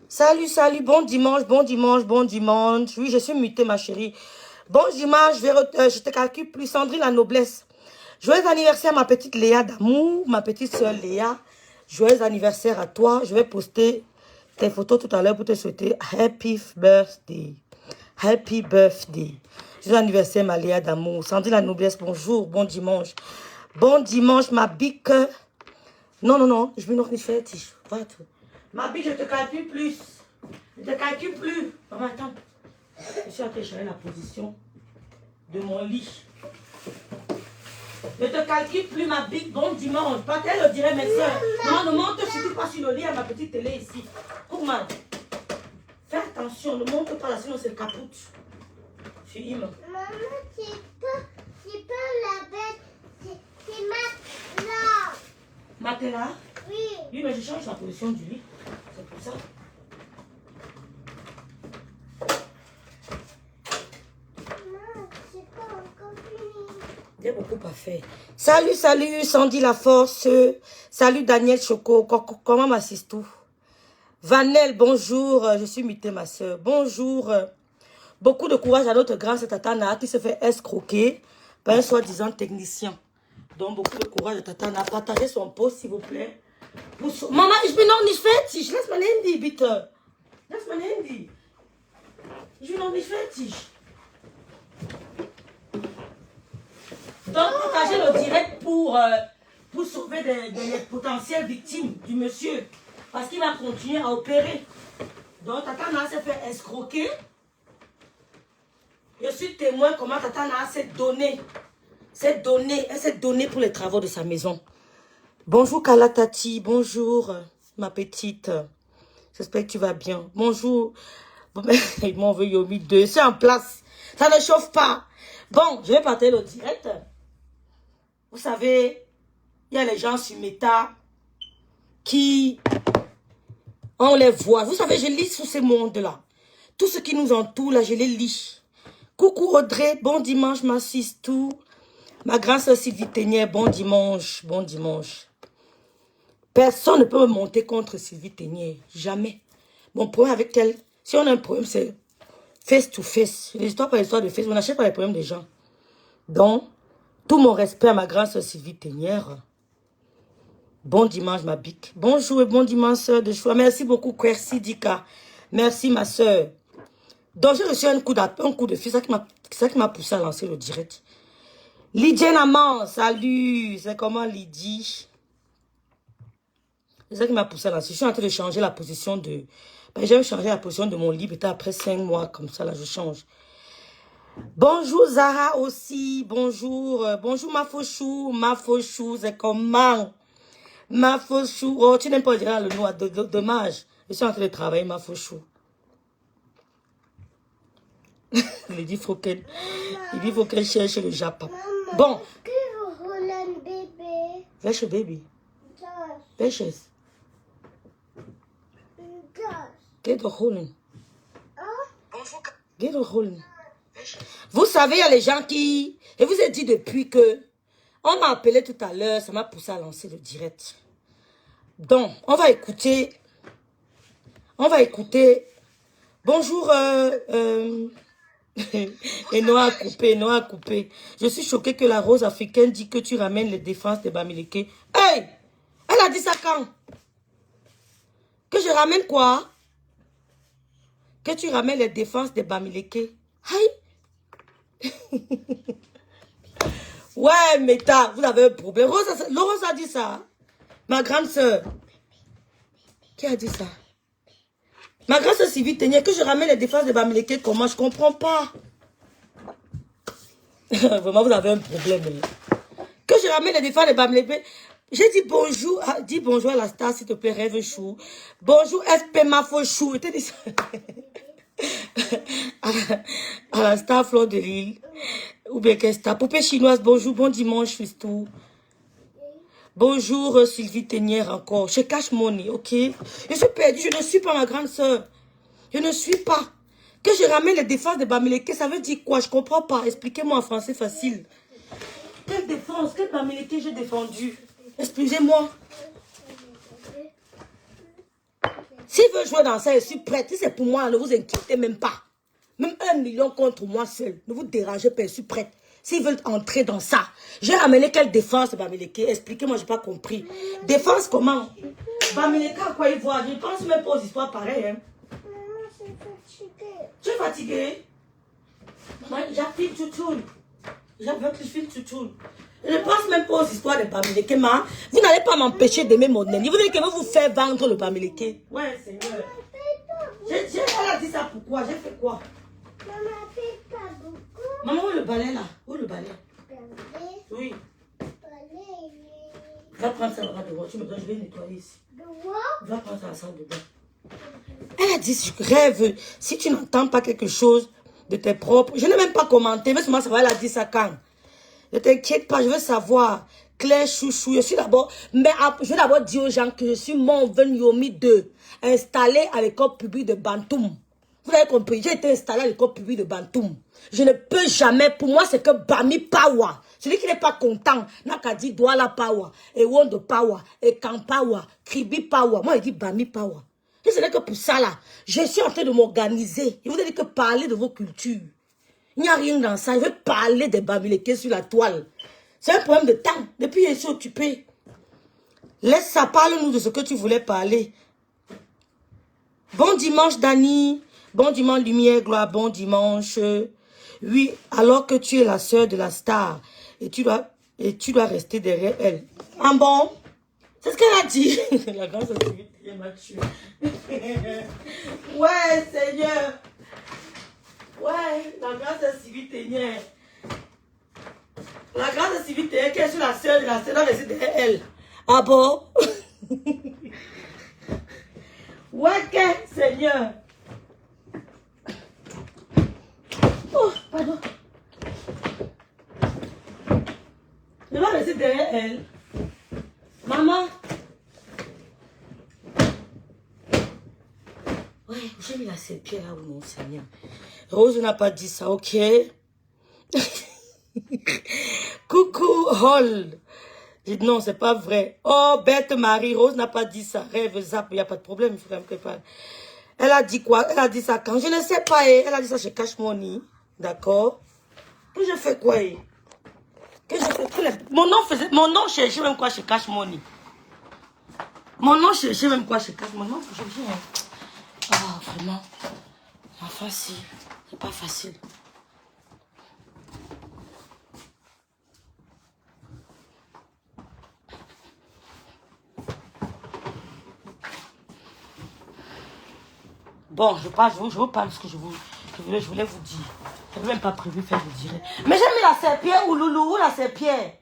Salut, salut, bon dimanche, bon dimanche, bon dimanche. Oui, je suis mutée, ma chérie. Bon dimanche, je te calcule plus. Sandrine, la noblesse. Joyeux anniversaire, ma petite Léa d'amour, ma petite soeur Léa. Joyeux anniversaire à toi. Je vais poster tes photos tout à l'heure pour te souhaiter Happy Birthday. Happy Birthday. Joyeux anniversaire, ma Léa d'amour. Sandrine, la noblesse, bonjour, bon dimanche. Bon dimanche, ma bique. Non, non, non, je bin noch nicht fertig. Warte. Ma bique, je te calcule plus. Je te calcule plus. Maman, attends. Je suis en train de changer la position de mon lit. Je te calcule plus, ma bique. Bon dimanche. Pas qu'elle le dirait, mes soeurs. Non, ne monte surtout pas sur le lit à ma petite télé ici. Comment? Fais attention, ne monte pas là, sinon c'est le capoute. Film. Maman, tu peux la bête. C'est matelas. Matelas? Oui. Oui, mais je change la position du lit. C'est pour ça. Maman, c'est pas encore fini. Il y a beaucoup à faire. Salut, salut, Sandy La Force. Salut, Daniel Choco. Comment m'assiste tout? Vanel, bonjour. Je suis mutée, ma soeur. Bonjour. Beaucoup de courage à notre grande Tatana qui se fait escroquer par un soi-disant technicien. Donc, beaucoup de courage à Tatana. Partagez son post, s'il vous plaît. Mama, ich bin noch nicht fertig. Lass mein Handy, bitte. Lass mein Handy. Ich bin noch nicht fertig. Donc, partagez le direct pour sauver des potentielles victimes du monsieur. Parce qu'il va continuer à opérer. Donc, Tatana s'est fait escroquer. Je suis témoin comment Tatana s'est donné. Elle s'est donnée pour les travaux de sa maison. Bonjour Kalatati, bonjour ma petite. J'espère que tu vas bien. Bonjour. Bon, ils m'ont envoyé Yomi 2. C'est en place. Ça ne chauffe pas. Bon, je vais partir le direct. Vous savez, il y a les gens sur Meta qui... On les voit. Vous savez, je lis sur ces mondes-là. Tout ce qui nous entoure, là, je les lis. Coucou Audrey, bon dimanche, ma tout. Ma grande sœur Sylvie Ténière, bon dimanche, bon dimanche. Personne ne peut me monter contre Sylvie Ténière. Jamais. Mon problème avec elle, si on a un problème, c'est face to face. L'histoire par l'histoire de face, on n'achète pas les problèmes des gens. Donc, tout mon respect à ma grande sœur Sylvie Ténière. Bon dimanche, ma bique. Bonjour et bon dimanche, sœur de choix. Merci beaucoup, Quercy Dika. Merci, ma sœur. Donc, j'ai reçu un coup de fil, c'est ça qui m'a poussé à lancer le direct. Lydie Naman, salut. C'est comment Lydie? C'est ça qui m'a poussé à lancer. Je suis en train de changer la position de... Ben, j'ai changé la position de mon lit, peut-être après 5 mois, comme ça, là, je change. Bonjour Zara aussi, bonjour. Bonjour Mafochou, c'est comment? Mafochou, oh, tu n'aimes pas dire le nom, dommage. Je suis en train de travailler, Mafochou. Il dit faut qu'elle cherche le Japon. Bon. Welche Baby? Welches? Geh doch holen. Geh doch holen. Vous savez, il y a les gens qui... Je vous ai dit depuis que... On m'a appelé tout à l'heure, ça m'a poussé à lancer le direct. Donc, on va écouter... Bonjour... Et Noah a coupé. Je suis choquée que la rose africaine dit que tu ramènes les défenses des Bamileke. Hey! Elle a dit ça quand? Que je ramène quoi? Que tu ramènes les défenses des Bamileke. Hey! Ouais, Meta, vous avez un problème. Rose a dit ça. Ma grande soeur. Qui a dit ça? Ma grande soeur Sylvie Tenier, que je ramène les défenses de Bamileke, comment? Je comprends pas. Vraiment, vous avez un problème. Que je ramène les défenses de Bamileke. J'ai dit bonjour. Dis bonjour à la star, s'il te plaît, Rêve Chou. Bonjour, SP Mafo Chou. Je t'ai dit ça. À la star Fleur de Lille. Ou bien qu'est-ce que Poupée chinoise, bonjour, bon dimanche, Fistou. Bonjour Sylvie Tenière encore. Chez Cash Money, ok? Je suis perdue, je ne suis pas ma grande soeur. Je ne suis pas. Que je ramène les défenses de Bamileke, ça veut dire quoi? Je comprends pas. Expliquez-moi en français facile. Quelle défense? Quelle Bamileke j'ai défendu? Excusez-moi. S'il veut jouer dans ça, je suis prête. Si c'est pour moi, ne vous inquiétez même pas. Même 1 million contre moi seul. Ne vous dérangez pas, je suis prête. S'ils veulent entrer dans ça, j'ai ramené quelle défense, Bamileke? Expliquez-moi, je n'ai pas compris. Défense comment? Bamileke, à quoi il voit? Je ne pense même pas aux histoires pareilles. Hein. Maman, je suis fatiguée. Tu es fatiguée? J'appuie tout. J'avais que je file tout. Je ne pense même pas aux histoires de Bamileke, ma. Vous n'allez pas m'empêcher d'aimer mon nez. Vous dites que vous faire vendre le Bamileke. Ouais, Seigneur. Elle a dit ça pourquoi? J'ai fait quoi? Maman, fais pas beaucoup. Maman, où est le balai là? Où est le balai? Regardez. Oui. Allez. Va prendre ça là devant. Tu me donnes, je vais nettoyer ici. Dehors. Va prendre ça à la salle de bain. Elle a dit, je rêve. Si tu n'entends pas quelque chose de tes propres... Je n'ai même pas commenté. Mais seulement savoir, elle a dit ça quand? Ne t'inquiète pas, je veux savoir. Claire Chouchou, je suis d'abord... Mais je vais d'abord dire aux gens que je suis Monven Yomi 2, installé à l'école publique de Bantoum. Vous avez compris, j'ai été installé à l'école publique de Bantoum. Je ne peux jamais, pour moi, c'est que Bami Pawa. Celui qui n'est pas content, n'a qu'à dire Douala Pawa, et Wondo Pawa, et Kampawa, Kribi Pawa. Moi, il dit Bami Pawa. Et ce n'est que pour ça, là, je suis en train de m'organiser. Je vous ai dit que parler de vos cultures. Il n'y a rien dans ça. Je veux parler des Bamileke sur la toile. C'est un problème de temps. Depuis, je suis occupée. Laisse ça, parle-nous de ce que tu voulais parler. Bon dimanche, Dani. Bon dimanche, Lumière, Gloire. Bon dimanche. Oui, alors que tu es la sœur de la star. Et tu dois rester derrière elle. Ah bon? C'est ce qu'elle a dit. La grâce de Dieu m'a tué. Ouais, Seigneur. Ouais, la grâce de Sylvie Tenière. La grâce de Sylvie Tenière, qui est sur la sœur de la sœur, doit rester derrière elle. Ah bon? Ouais, que Seigneur. Oh, pardon. Je dois rester derrière elle. Maman. Ouais, j'ai mis la serpillère là où mon Seigneur. Rose n'a pas dit ça, ok? Coucou, Hall. J'ai dit non, c'est pas vrai. Oh, bête Marie, Rose n'a pas dit ça. Rêve, zap, il n'y a pas de problème, il faut quand même préparer. Elle a dit quoi? Elle a dit ça quand? Je ne sais pas, elle a dit ça chez Cash Money. D'accord? Que je fais quoi? Que je fais mon nom cherchait même quoi chez Cash Money? Mon nom cherchait même quoi chez Cash Money? Ah, vraiment. Enfin, si. C'est pas facile. Bon, je parle ce que je voulais vous dire. Je n'avais même pas prévu faire le direct. Mais j'ai mis la serpillère ou Loulou, où la serpillère?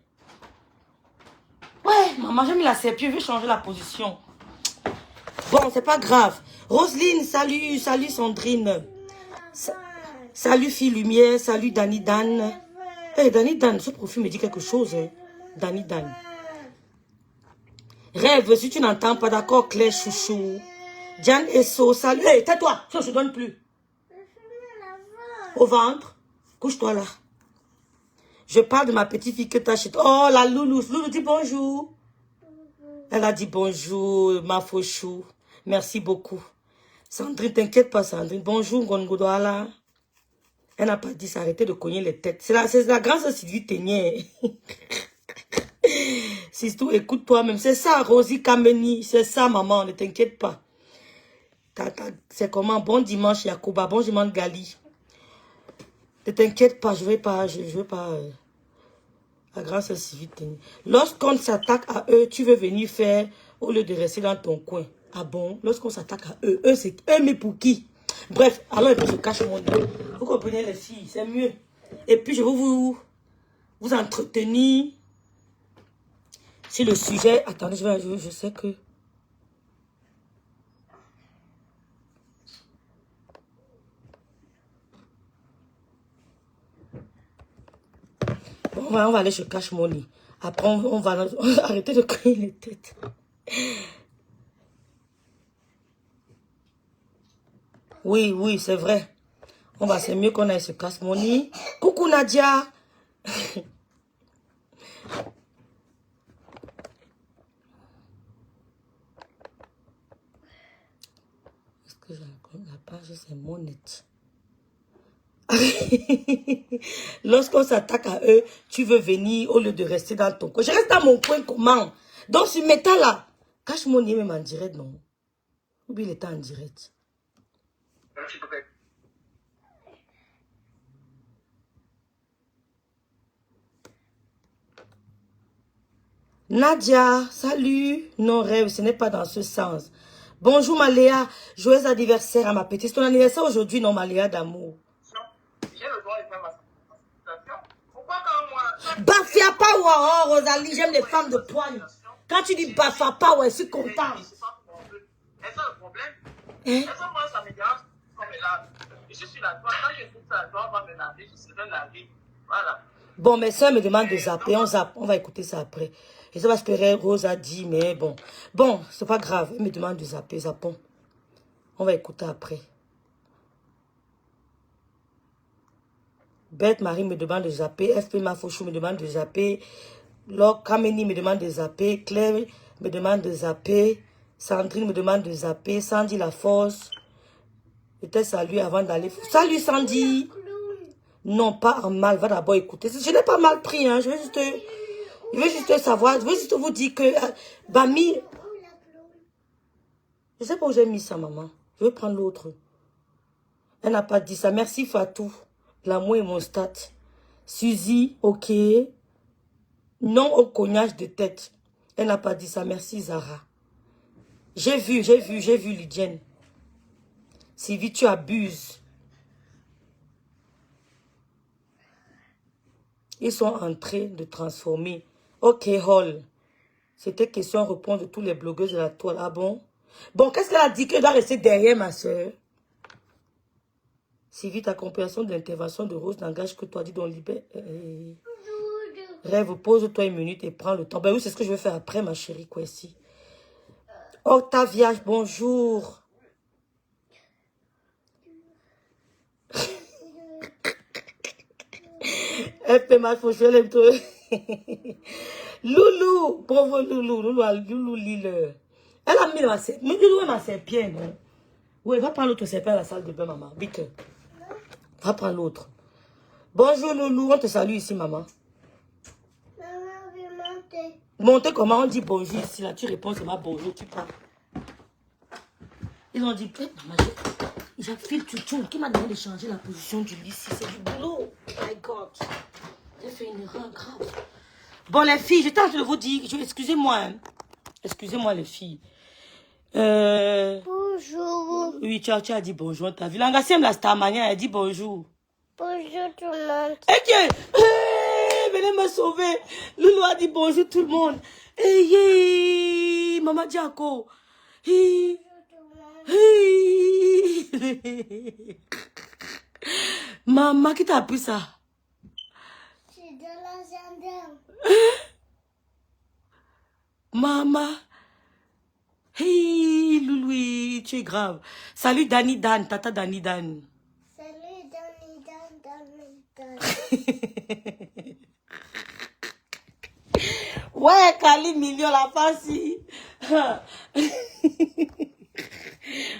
Ouais, maman, j'ai mis la serpillère, je vais changer la position. Bon, c'est pas grave. Roselyne, salut, salut Sandrine. Salut Fille Lumière, salut Dani Dan. Hey, Dani Dan, ce profil me dit quelque chose. Hein. Dani Dan. Rêve, si tu n'entends pas, d'accord, Claire Chouchou. Diane Esso, salut. Hey, tais-toi, ça ne se donne plus. Au ventre, couche-toi là. Je parle de ma petite fille que tu achètes. Oh, la Loulou. Loulou dit bonjour. Elle a dit bonjour, ma fauchou. Merci beaucoup. Sandrine, t'inquiète pas, Sandrine. Bonjour, Gongodoala. Elle n'a pas dit s'arrêter de cogner les têtes. C'est la grâce Sylvie Ténier. Sistou, écoute-toi même. C'est ça, Rosie Kameni. C'est ça, maman. Ne t'inquiète pas. C'est comment? Bon dimanche, Yacouba. Bon dimanche, Gali. Ne t'inquiète pas. Je veux pas. La grâce Sylvie Ténier. Lorsqu'on s'attaque à eux, tu veux venir faire au lieu de rester dans ton coin. Ah bon? Lorsqu'on s'attaque à eux, c'est eux, mais pour qui? Bref, alors et puis je cache mon nez. Vous comprenez les filles, c'est mieux. Et puis je vais vous entretenir sur le sujet. Attendez, je sais que... Bon, on va aller, je cache mon nez. Après, on va arrêter de cogner les têtes. Oui, c'est vrai. C'est mieux qu'on aille se casse mon nez. Coucou Nadia. Est-ce que la page, c'est mon net. Lorsqu'on s'attaque à eux, tu veux venir au lieu de rester dans ton coin. Je reste dans mon coin, comment? Donc, sur métal là, cache mon nez même en direct, non? Oublie le temps en direct. Nadia, salut. Non, rêve, ce n'est pas dans ce sens. Bonjour Maléa, joyeux anniversaire à ma petite. C'est ton anniversaire aujourd'hui, non Maléa d'amour? J'ai le droit de faire ma satisfaction. Pourquoi quand moi... Bafia pas, oh, Rosalie, j'aime les femmes de poigne. Quand tu dis bafia pas, ouais, je suis content. Est-ce le problème? Est-ce que moi, ça me dérange comme là? Je suis la toi. Quand je trouve ça, la toi va me laver, je serai lavé. Voilà. Bon, mes soeurs me demandent de zapper. On zappe. On va écouter ça après. Je sais pas ce que Rose a dit, mais bon. Bon, c'est pas grave. Elle me demande de zapper. Zappons. On va écouter après. Bête Marie me demande de zapper. FP Mafouchou me demande de zapper. Laure Kameni me demande de zapper. Claire me demande de zapper. Sandrine me demande de zapper. Sandy La Force. Je te salue avant d'aller. Salut Sandy. Non, pas en mal. Va d'abord écouter. Je n'ai pas mal pris. Hein. Je veux juste savoir. Je veux juste vous dire que Bami. Je sais pas où j'ai mis ça, maman. Je vais prendre l'autre. Elle n'a pas dit ça. Merci Fatou. L'amour est mon stat. Suzy, ok. Non au cognage de tête. Elle n'a pas dit ça. Merci Zara. J'ai vu Lydienne. Sylvie, tu abuses. Ils sont en train de transformer. Ok, Hall. C'était question-réponse de tous les blogueuses de la toile. Ah bon? Bon, qu'est-ce qu'elle a dit qu'elle doit rester derrière, ma soeur? Sylvie, ta compréhension de l'intervention de Rose n'engage que toi. Dis donc, libère. Rêve, pose-toi une minute et prends le temps. Ben oui, c'est ce que je vais faire après, ma chérie, quoi, ici. Octavia, bonjour. Elle fait mal, faut jouer les deux. Loulou, pauvre Loulou, Loulou Lille. Elle a mis ma serpillère. Mais Loulou est ma serpillère, non? Oui, va prendre l'autre serpillère à la salle de bain, maman. Vite. Va prendre l'autre. Bonjour Loulou, on te salue ici, maman. Maman veut monter. Monter comment? On dit bonjour ici, là. Tu réponds seulement bonjour, tu parles. Ils ont dit, maman, J'appelle Tchouchou qui m'a demandé de changer la position du lit. C'est du boulot. My God. J'ai fait une erreur grave. Bon, les filles, j'étais en train de vous dire... Excusez-moi. Hein. Excusez-moi, les filles. Bonjour. Oui, tu as dit bonjour. T'as vu l'angassem, la Starmania, elle dit bonjour. Bonjour tout le monde. Eh bien, venez me sauver. Loulou a dit bonjour tout le monde. Maman Diako. Maman, qui t'a appris ça? C'est de la gendarme. Maman. Hey, Louloui, tu es grave. Salut Dani Dan, tata Dani Dan. Salut Dani Dan. Ouais, Kali Million, la face.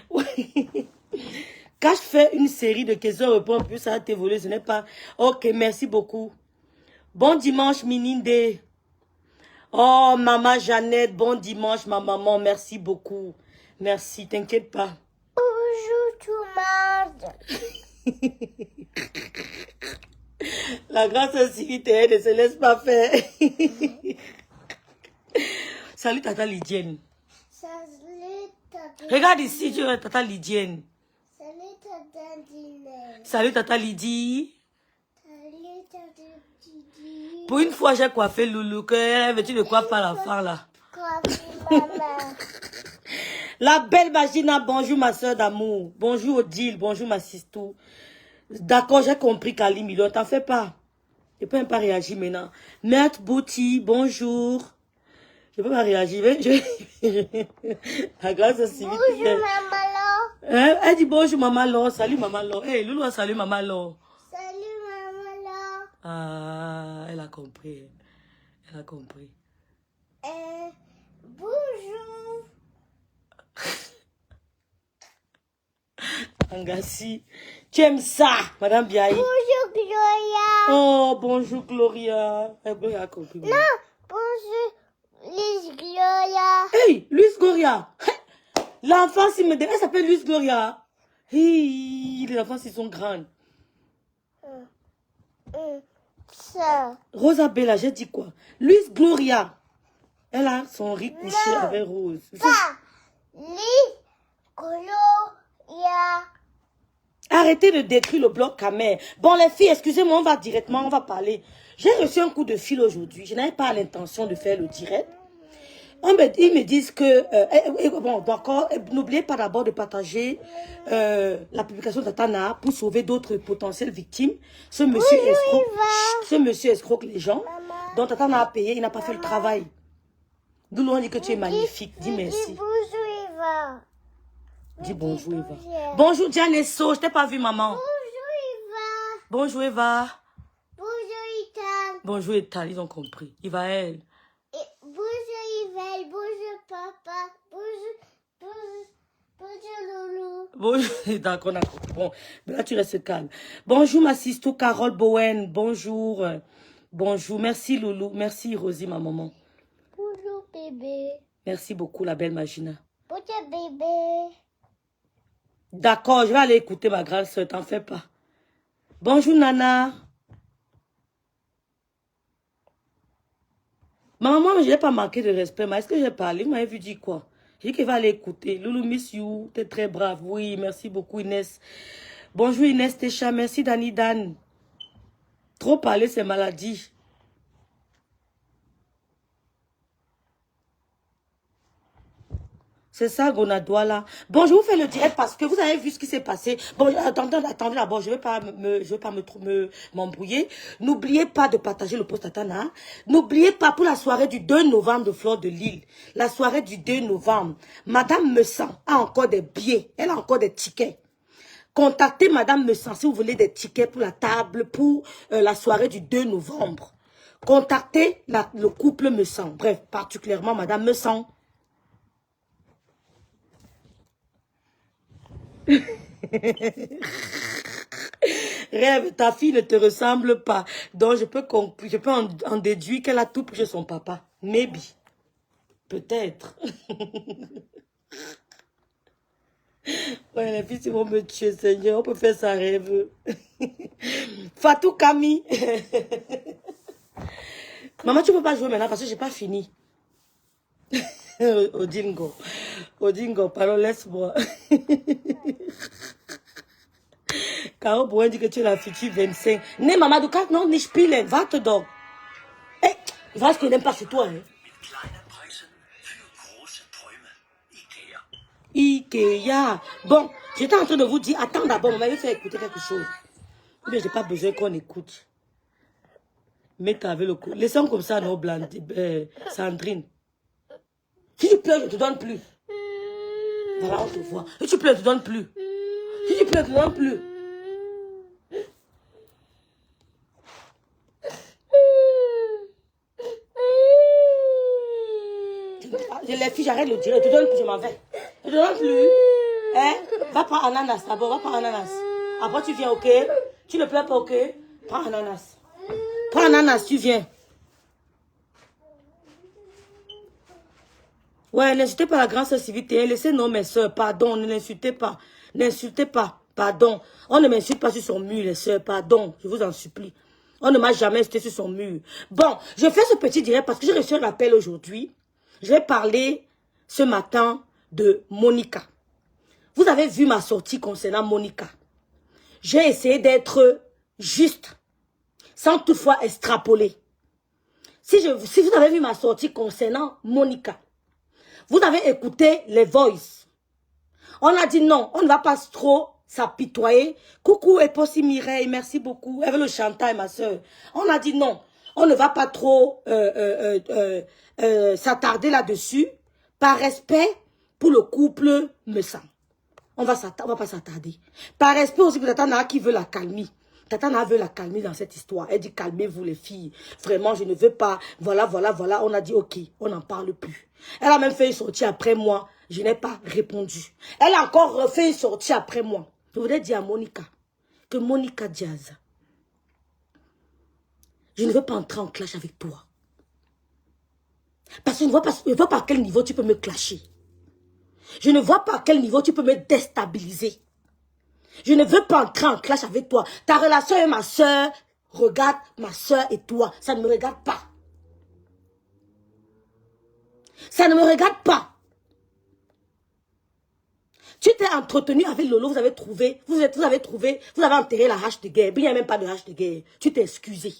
Ouais. Quand je fais une série de questions réponses, plus ça va t'évoluer, ce n'est pas... Ok, merci beaucoup. Bon dimanche, Mininde. Oh, maman Jeannette, bon dimanche, ma maman, merci beaucoup. Merci, t'inquiète pas. Bonjour tout le monde. La grande sensibilité ne se laisse pas faire. Salut, tata Lydienne. Salut Tata. Regarde ici, tu vois tata Lydienne. Salut Tata Dine. Salut, tata Lydie. Salut Tata Didi. Pour une fois, j'ai coiffé Loulou. Que veux-tu de coiffer à la fin, là? Maman. La belle Magina, bonjour ma soeur d'amour. Bonjour Odile, bonjour ma sistou. D'accord, j'ai compris Kali Million, t'en fais pas. Je peux même pas réagir maintenant. Maître Bouti, bonjour. Je peux pas réagir. La grâce à Sylvie. Bonjour Maman Laure. Hein? Elle dit bonjour maman Laure. Salut maman Laure. Hey, Loulou, salut maman Laure. Salut Maman Laure. Ah, elle a compris. Elle a compris. Bonjour. Angassi. Tu aimes ça, madame Biaï? Bonjour Gloria. Oh, bonjour Gloria. Gloria a compris. Non, bonjour Liz Gloria. Hey, Luis Gloria. L'enfant, elle s'appelle Luis Gloria. Hey, les enfants, ils sont grands. Ça. Rosabella, j'ai dit quoi? Luis Gloria. Elle a son riz couché Non. avec Rose. Pas Liz Gloria. Arrêtez de détruire le bloc Camer. Bon, les filles, excusez-moi, on va parler. J'ai reçu un coup de fil aujourd'hui. Je n'avais pas l'intention de faire le direct. Ils me disent que... bon, d'accord, n'oubliez pas d'abord de partager la publication de Tatana pour sauver d'autres potentielles victimes. Ce monsieur escroque les gens. Donc Tatana a payé, il n'a pas fait le travail. D'où l'on dit que tu es magnifique. Dis merci. Dis bonjour Eva. Dis bonjour Eva. Bonjour Dianesso, je t'ai pas vu maman. Bonjour Eva. Bonjour Eva. Bonjour Ethan. Bonjour Ethan, ils ont compris. Eva elle. Bonjour Yves, bonjour papa, bonjour Loulou. Bonjour, d'accord, d'accord. Bon, là tu restes calme. Bonjour ma sister Carole Bowen, bonjour. Bonjour, merci Loulou, merci Rosie ma maman. Bonjour bébé. Merci beaucoup la belle Magina. Bonjour bébé. D'accord, je vais aller écouter ma grande soeur, t'en fais pas. Bonjour Nana. Ma maman, je n'ai pas manqué de respect, mais est-ce que j'ai parlé? Vous m'avez vu dire quoi? J'ai dit qu'elle va aller écouter. Loulou, miss you, t'es très brave. Oui, merci beaucoup Inès. Bonjour Inès Técha, merci Dani Dan. Trop parler, c'est maladie. C'est ça, Gonadouala. Bon, je vous fais le direct parce que vous avez vu ce qui s'est passé. Bon, attendez d'abord, je vais pas m'embrouiller. N'oubliez pas de partager le post Tatana. N'oubliez pas pour la soirée du 2 novembre de Fleur de Lille. La soirée du 2 novembre. Madame Messan a encore des billets. Elle a encore des tickets. Contactez Madame Messan si vous voulez des tickets pour la table, pour la soirée du 2 novembre. Contactez le couple Messan. Bref, particulièrement Madame Messan. Rêve, ta fille ne te ressemble pas. Donc, je peux en déduire qu'elle a tout pris chez son papa. Maybe. Peut-être. Ouais, les filles, ils vont me tuer, Seigneur. On peut faire ça rêve. Fatou Kami. Maman, tu peux pas jouer maintenant parce que j'ai pas fini. Odingo. Odingo, pardon, laisse-moi. Caro Bouen dit que tu es la future 25. Ne, maman, du cas, non, nicht spielen. Warte doch. Eh, was que n'aime pas chez toi, hein. Ikea. Bon, j'étais en train de vous dire, attends d'abord, on va lui faire écouter quelque chose. Mais j'ai pas besoin qu'on écoute. Mais avec le coup. Laissons comme ça, non, Sandrine. Si tu pleures, je ne te donne plus. Voilà, on te voit. Si tu pleures, je ne te donne plus. Si tu pleures, je ne te donne plus. Les filles, j'arrête le dire. Je te donne plus, je m'en vais. Je te donne plus. Hein? Va prendre ananas d'abord, va prendre ananas. Après, tu viens, ok? Tu ne pleures pas, ok? Prends ananas. Prends ananas, tu viens. Ouais, n'insultez pas la grande sœur Civité. Laissez non, mes soeurs. Pardon, ne l'insultez pas. N'insultez pas. Pardon. On ne m'insulte pas sur son mur, les soeurs. Pardon, je vous en supplie. On ne m'a jamais insulté sur son mur. Bon, je fais ce petit direct parce que j'ai reçu un appel aujourd'hui. Je vais parler ce matin de Monica. Vous avez vu ma sortie concernant Monica. J'ai essayé d'être juste, sans toutefois extrapoler. Si vous avez vu ma sortie concernant Monica, vous avez écouté les voices. On a dit non, on ne va pas trop s'apitoyer. Coucou Epossi Mireille, merci beaucoup. Elle veut le chantage, ma soeur. On a dit non, on ne va pas trop s'attarder là-dessus. Par respect pour le couple me semble. On va pas s'attarder. Par respect aussi pour Tata Naa qui veut la calmer. Tata Naa veut la calmer dans cette histoire. Elle dit calmez-vous les filles. Vraiment, je ne veux pas. Voilà. On a dit ok, on n'en parle plus. Elle a même fait une sortie après moi. Je n'ai pas répondu. Elle a encore refait une sortie après moi. Je voudrais dire à Monica que Monica Diaz, je ne veux pas entrer en clash avec toi. Parce que je ne vois pas à quel niveau tu peux me clasher. Je ne vois pas à quel niveau tu peux me déstabiliser. Je ne veux pas entrer en clash avec toi. Ta relation avec ma soeur regarde ma soeur et toi. Ça ne me regarde pas. Ça ne me regarde pas. Tu t'es entretenu avec Lolo, vous avez enterré la hache de guerre. Il n'y a même pas de hache de guerre. Tu t'es excusé.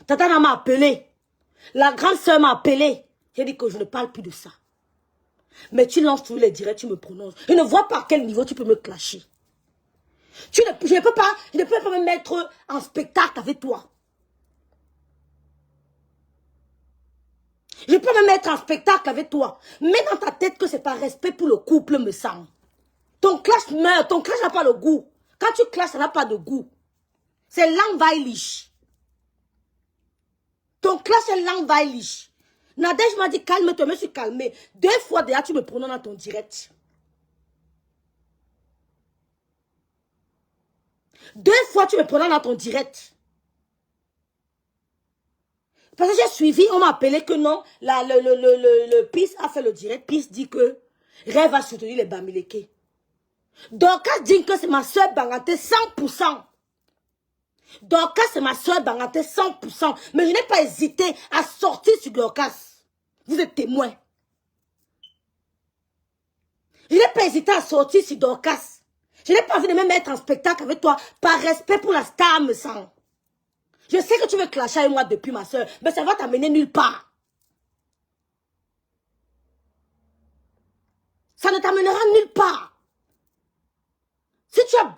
Tata Naa m'a appelé. La grande soeur m'a appelé. J'ai dit que je ne parle plus de ça. Mais tu lances tous les directs, tu me prononces. Je ne vois pas à quel niveau tu peux me clasher. Je ne peux pas me mettre en spectacle avec toi. Je peux me mettre en spectacle avec toi. Mets dans ta tête que c'est par respect pour le couple, me semble. Ton clash meurt, ton clash n'a pas le goût. Quand tu clashes, ça n'a pas de goût. C'est langweilig. Ton clash est langweilig. Nadège m'a dit calme-toi, je me suis calmé. 2 fois déjà, tu me prononces dans ton direct. 2 fois, tu me prononces dans ton direct. Parce que j'ai suivi, on m'a appelé que non, le PIS a fait le direct. PIS dit que Rêve va soutenir les Bamileke. Dorcas dit que c'est ma soeur Banganté 100%. Dorcas, c'est ma soeur Banganté 100%. Mais je n'ai pas hésité à sortir sur Dorcas. Vous êtes témoins. Je n'ai pas hésité à sortir sur Dorcas. Je n'ai pas envie de me mettre en spectacle avec toi par respect pour la star, me semble. Je sais que tu veux clasher avec moi depuis ma soeur, mais ça va t'amener nulle part. Ça ne t'amènera nulle part. Si tu as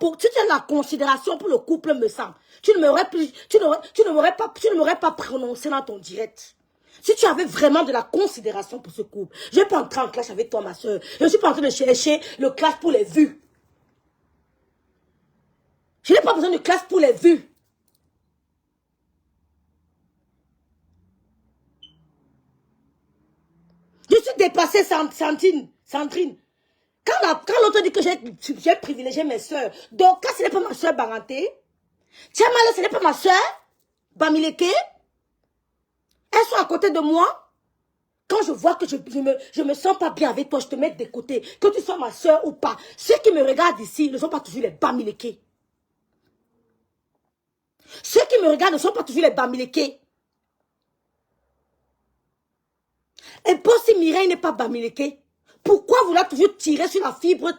la considération pour le couple, me semble, tu ne m'aurais pas prononcé dans ton direct. Si tu avais vraiment de la considération pour ce couple, je ne vais pas entrer en clash avec toi, ma soeur. Je ne suis pas en train de chercher le clash pour les vues. Je n'ai pas besoin de clash pour les vues. Je suis dépassée, Sandrine. Quand l'autre dit que j'ai privilégié mes soeurs, donc quand ce n'est pas ma soeur Banganté, Tiamala, ce n'est pas ma soeur Bamileke, elles sont à côté de moi. Quand je vois que je me sens pas bien avec toi, je te mets de côté. Que tu sois ma soeur ou pas. Ceux qui me regardent ici ne sont pas toujours les bamilekés. Ceux qui me regardent ne sont pas toujours les bamilekés. Et bon, si Mireille n'est pas bamileke, pourquoi vouloir toujours tirer sur la fibre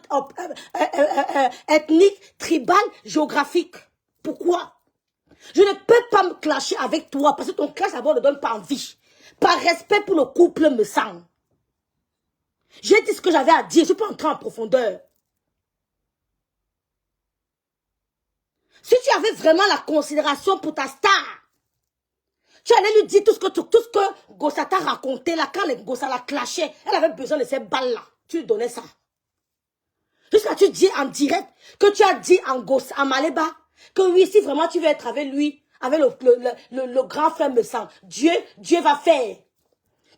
ethnique, tribale, géographique? Pourquoi? Je ne peux pas me clasher avec toi parce que ton clash d'abord ne donne pas envie. Par respect pour le couple me semble. J'ai dit ce que j'avais à dire, je peux entrer en profondeur. Si tu avais vraiment la considération pour ta star, tu allais lui dire tout ce que Gossa t'a raconté là, quand les Gossa la clashait, elle avait besoin de ces balles-là. Tu lui donnais ça. Jusqu'à tu dis en direct que tu as dit en Gossa, à Maleba, que oui, si vraiment tu veux être avec lui, avec le grand frère Messan, Dieu va faire.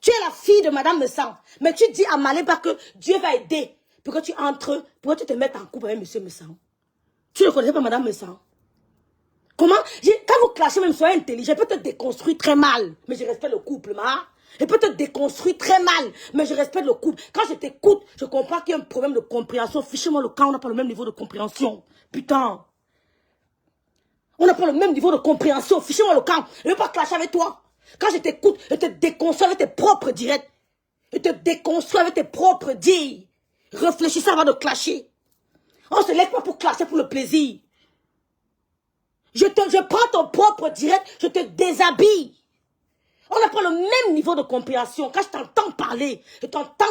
Tu es la fille de Madame Messan, mais tu dis à Maleba que Dieu va aider pour que tu entres, pour que tu te mettes en couple avec Monsieur Messan. Tu ne connaissais pas Madame Messan? Comment? Quand vous clashez, même soyez intelligent, je peux te déconstruire très mal, mais je respecte le couple, ma. Je peux te déconstruire très mal, mais je respecte le couple. Quand je t'écoute, je comprends qu'il y a un problème de compréhension. Fichez-moi le camp, on n'a pas le même niveau de compréhension. Putain. On n'a pas le même niveau de compréhension. Fichez-moi le camp. Je ne veux pas clasher avec toi. Quand je t'écoute, je te déconstruis avec tes propres directs. Je te déconstruis avec tes propres dires. Réfléchissez avant de clasher. On ne se lève pas pour clasher pour le plaisir. Je prends ton propre direct, je te déshabille. On n'a pas le même niveau de compréhension. Quand je t'entends parler, je t'entends,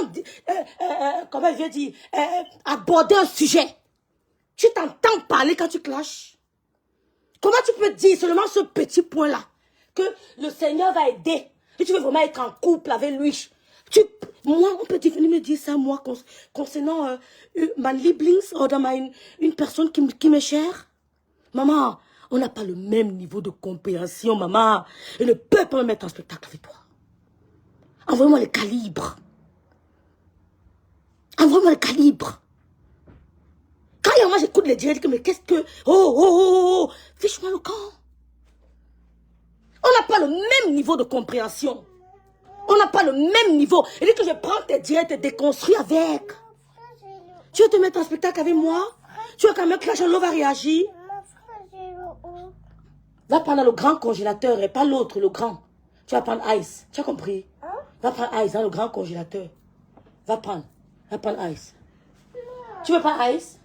comment je vais dire, aborder un sujet. Tu t'entends parler quand tu clashes. Comment tu peux dire seulement ce petit point-là, que le Seigneur va aider, et tu veux vraiment être en couple avec lui. Moi, on peut venir me dire ça, moi, concernant ma Lieblings, ou une personne qui m'est chère. Maman, on n'a pas le même niveau de compréhension, maman. Je ne peux pas me mettre en spectacle avec toi. Envoie-moi le calibre. Envoie-moi le calibre. Quand il y a moi, j'écoute les directs, mais qu'est-ce que... Oh, fiche-moi le camp. On n'a pas le même niveau de compréhension. On n'a pas le même niveau. Et dès que je prends tes directs et déconstruis avec. Tu veux te mettre en spectacle avec moi? Tu veux quand même que la l'eau va réagir? Va prendre le grand congélateur et pas l'autre, le grand. Tu vas prendre ice. Tu as compris? Va prendre ice dans le grand congélateur. Va prendre ice. Tu veux pas ice?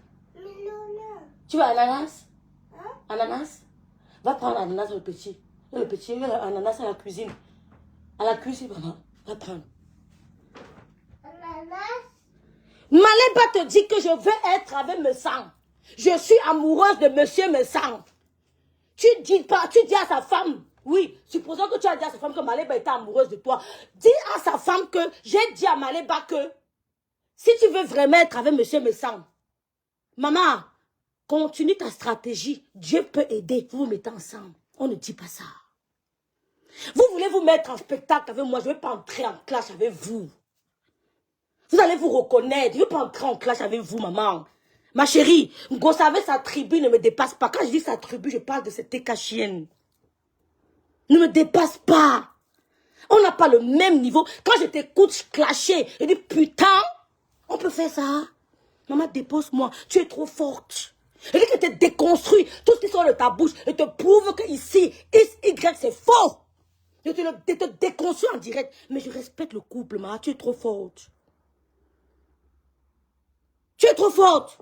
Tu veux ananas? Ananas? Va prendre ananas le petit. Le petit, ananas à la cuisine. À la cuisine, maman. Va prendre. Maleba te dit que je veux être avec Messan. Je suis amoureuse de Monsieur Messan. Tu dis à sa femme, oui, supposons que tu as dit à sa femme que Maleba était amoureuse de toi. Dis à sa femme que j'ai dit à Maleba que si tu veux vraiment être avec Monsieur Messan, maman, continue ta stratégie. Dieu peut aider. Vous vous mettez ensemble. On ne dit pas ça. Vous voulez vous mettre en spectacle avec moi. Je ne vais pas entrer en clash avec vous. Vous allez vous reconnaître. Je ne vais pas entrer en clash avec vous, maman. Ma chérie, Gossa avec sa tribu ne me dépasse pas. Quand je dis sa tribu, je parle de cette écachienne. Ne me dépasse pas. On n'a pas le même niveau. Quand je t'écoute clasher, je dis putain, on peut faire ça. Maman, dépose-moi. Tu es trop forte. Je dis que tu déconstruis tout ce qui sort de ta bouche. Je te prouve que ici, X, Y, c'est faux. Je te déconstruis en direct. Mais je respecte le couple, maman. Tu es trop forte. Tu es trop forte.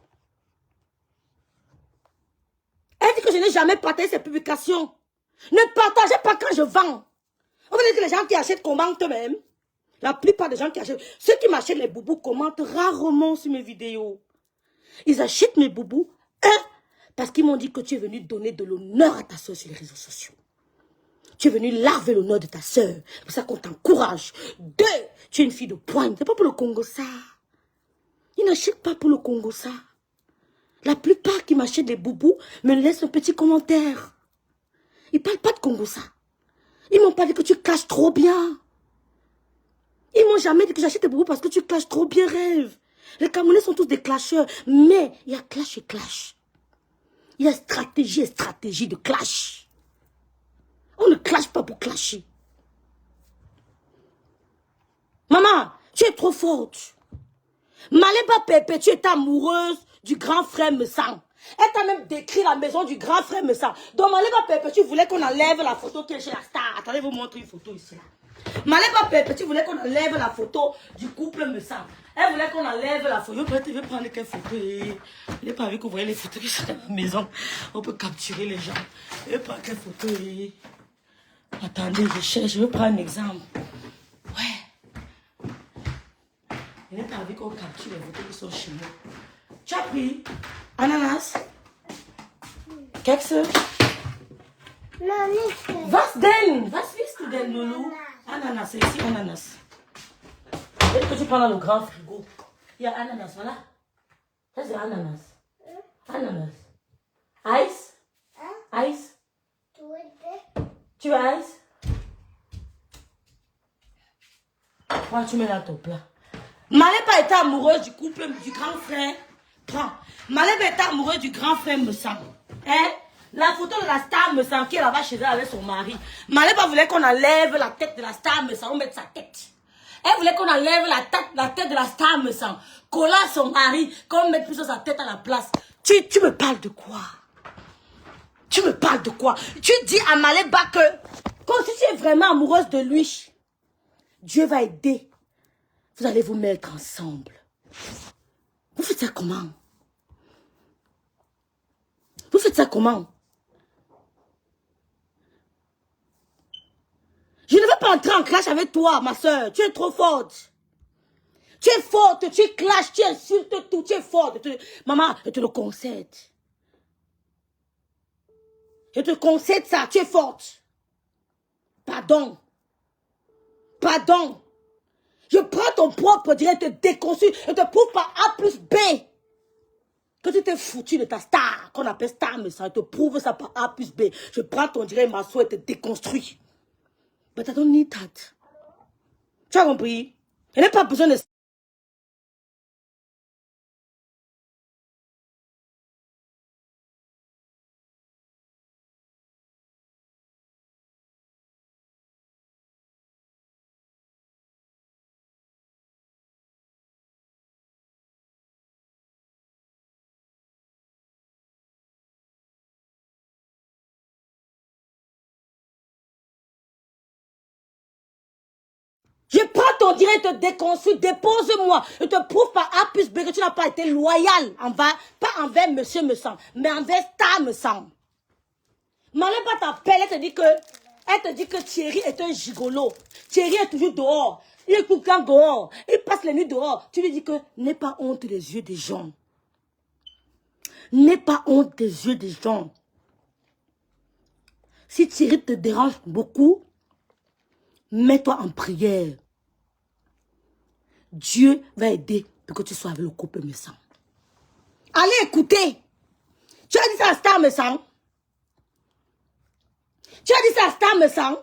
Elle dit que je n'ai jamais partagé ses publications. Ne partagez pas quand je vends. On va dire que les gens qui achètent commentent eux-mêmes. La plupart des gens qui achètent, ceux qui m'achètent les boubous commentent rarement sur mes vidéos. Ils achètent mes boubous, parce qu'ils m'ont dit que tu es venu donner de l'honneur à ta soeur sur les réseaux sociaux. Tu es venu laver l'honneur de ta soeur. C'est pour ça qu'on t'encourage. 2, tu es une fille de poigne. C'est pas pour le Congo ça. Ils n'achètent pas pour le Congo ça. La plupart qui m'achètent des boubous me laissent un petit commentaire. Ils ne parlent pas de Congo ça. Ils m'ont pas dit que tu clashes trop bien. Ils m'ont jamais dit que j'achète des boubous parce que tu clashes trop bien, rêve. Les Camerounais sont tous des clasheurs. Mais il y a clash et clash. Il y a stratégie et stratégie de clash. On ne clash pas pour clasher. Maman, Tu es trop forte. Maléba Pépé, tu es amoureuse du grand frère Messang. Elle t'a même décrit la maison du grand frère Messang. Donc Maléba Pépé, tu voulais qu'on enlève la photo qui est chez la star. Attendez, je vous montre une photo ici. Maléba Pépé, tu voulais qu'on enlève la photo du couple Messang. Elle voulait qu'on enlève la photo. Je vais prendre quelle photo. Il n'est pas vu que vous voyez les photos qui sont dans la maison. On peut capturer les gens. Je vais prendre quelle photo. Attendez, je cherche. Je vais prendre un exemple. Ouais. Il n'est pas vu qu'on capture les photos qui sont chez nous. Tu as pris ananas? Kekse? Non, nicht. Was denn? Was willst du denn, Loulou? Ananas, c'est ici, ananas. Et que tu prends dans le grand frigo. Il y a ananas, voilà. Ça, c'est ananas. Ananas. Ice? Ice? Tu veux ice? Moi, tu mets dans ton plat. Maléba était amoureuse du couple du grand frère. Prends. Maléba était amoureuse du grand frère Messang. Hein? La photo de la star Messang qui est là-bas chez elle avec son mari. Maléba voulait qu'on enlève la tête de la star Messang, on mette sa tête. Elle voulait qu'on enlève la tête de la star Messang, coller à son mari, qu'on mette plus sa tête à la place. Tu me parles de quoi? Tu me parles de quoi? Tu dis à Maléba que, quand si tu es vraiment amoureuse de lui, Dieu va aider. Vous allez vous mettre ensemble. Vous faites ça comment? Vous faites ça comment? Je ne veux pas entrer en clash avec toi, ma soeur. Tu es trop forte. Tu es forte, tu clashes, tu insultes tout, tu es forte. Maman, je te le concède. Je te concède ça, tu es forte. Pardon. Pardon. Je prends ton propre direct, je te déconstruis, je te prouve par A plus B que tu t'es foutu de ta star, qu'on appelle star, mais ça, je te prouve ça par A plus B. Je prends ton direct, m'assois et te déconstruis. But I don't need that. Tu as compris? Je n'ai pas besoin de... Je prends ton direct, te déconstruis, dépose-moi. Je te prouve par A plus B que tu n'as pas été loyal pas envers monsieur Messang, mais envers Star Messang. Maléba t'appelle, elle te dit que Thierry est un gigolo. Thierry est toujours dehors. Il est tout le temps dehors. Il passe les nuits dehors. Tu lui dis que n'aie pas honte des yeux des gens. N'aie pas honte des yeux des gens. Si Thierry te dérange beaucoup, mets-toi en prière. Dieu va aider pour que tu sois avec le couple Messang. Allez écouter. Tu as dit ça à Star Messang. Tu as dit ça à Star Messang.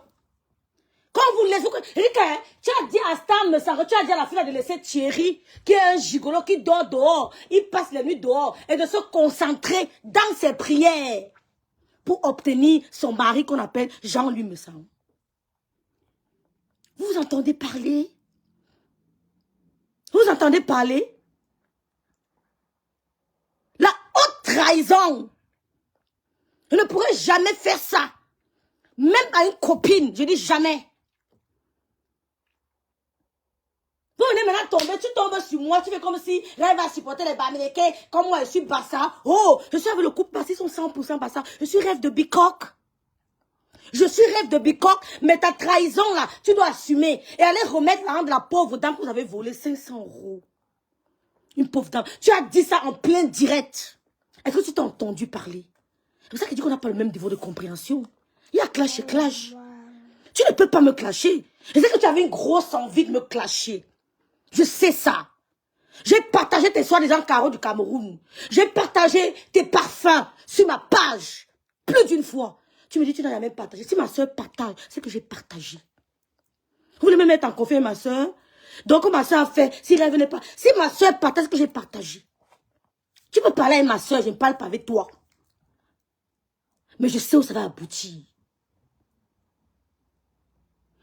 Quand vous laissez... Tu as dit à Star Messang, tu as dit à la fille de laisser Thierry, qui est un gigolo, qui dort dehors, il passe les nuits dehors, et de se concentrer dans ses prières pour obtenir son mari qu'on appelle Jean-Louis Messang. Vous entendez parler? Vous entendez parler? La haute trahison. Je ne pourrais jamais faire ça. Même à une copine, je dis jamais. Vous venez maintenant tomber, tu tombes sur moi, tu fais comme si là, il va supporter les Bamileke, comme moi, je suis Bassa. Oh, je suis avec le couple Bassa, ils sont 100% Bassa. Je suis rêve de Bicoque. Je suis rêve de Bicoque, mais ta trahison là, tu dois assumer. Et aller remettre l'argent de la pauvre dame que vous avez volé 500 €. Une pauvre dame. Tu as dit ça en plein direct. Est-ce que tu t'as entendu parler? C'est pour ça qu'il dit qu'on n'a pas le même niveau de compréhension. Il y a clash et clash. Tu ne peux pas me clasher. Je sais que tu avais une grosse envie de me clasher. Je sais ça. J'ai partagé tes soi-disant carreaux du Cameroun. J'ai partagé tes parfums sur ma page. Plus d'une fois. Tu me dis que tu n'as jamais partagé. Si ma soeur partage, c'est que j'ai partagé. Vous voulez me mettre en confiance, ma soeur? Donc, ma soeur a fait, si elle venait pas. Si ma soeur partage, c'est que j'ai partagé. Tu peux parler avec ma soeur, je ne parle pas avec toi. Mais je sais où ça va aboutir.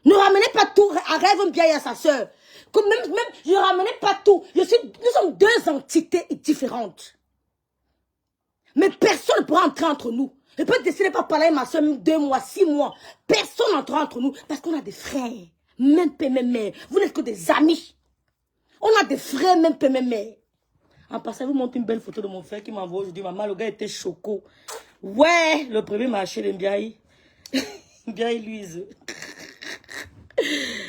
Ne ramenez pas tout à rêve bien à sa soeur. Que même, je ne ramenais pas tout. Nous sommes deux entités différentes. Mais personne ne pourra entrer entre nous. Je peux décider pas parler à ma soeur 2 mois, 6 mois. Personne n'entrera entre nous parce qu'on a des frères. Même père, même mère. Vous n'êtes que des amis. On a des frères, même père, même mère. En passant, je vous montre une belle photo de mon frère qui m'envoie aujourd'hui. Maman, le gars était choco. Ouais, le premier m'a acheté l'Mbiaï. Mbiaï Louise.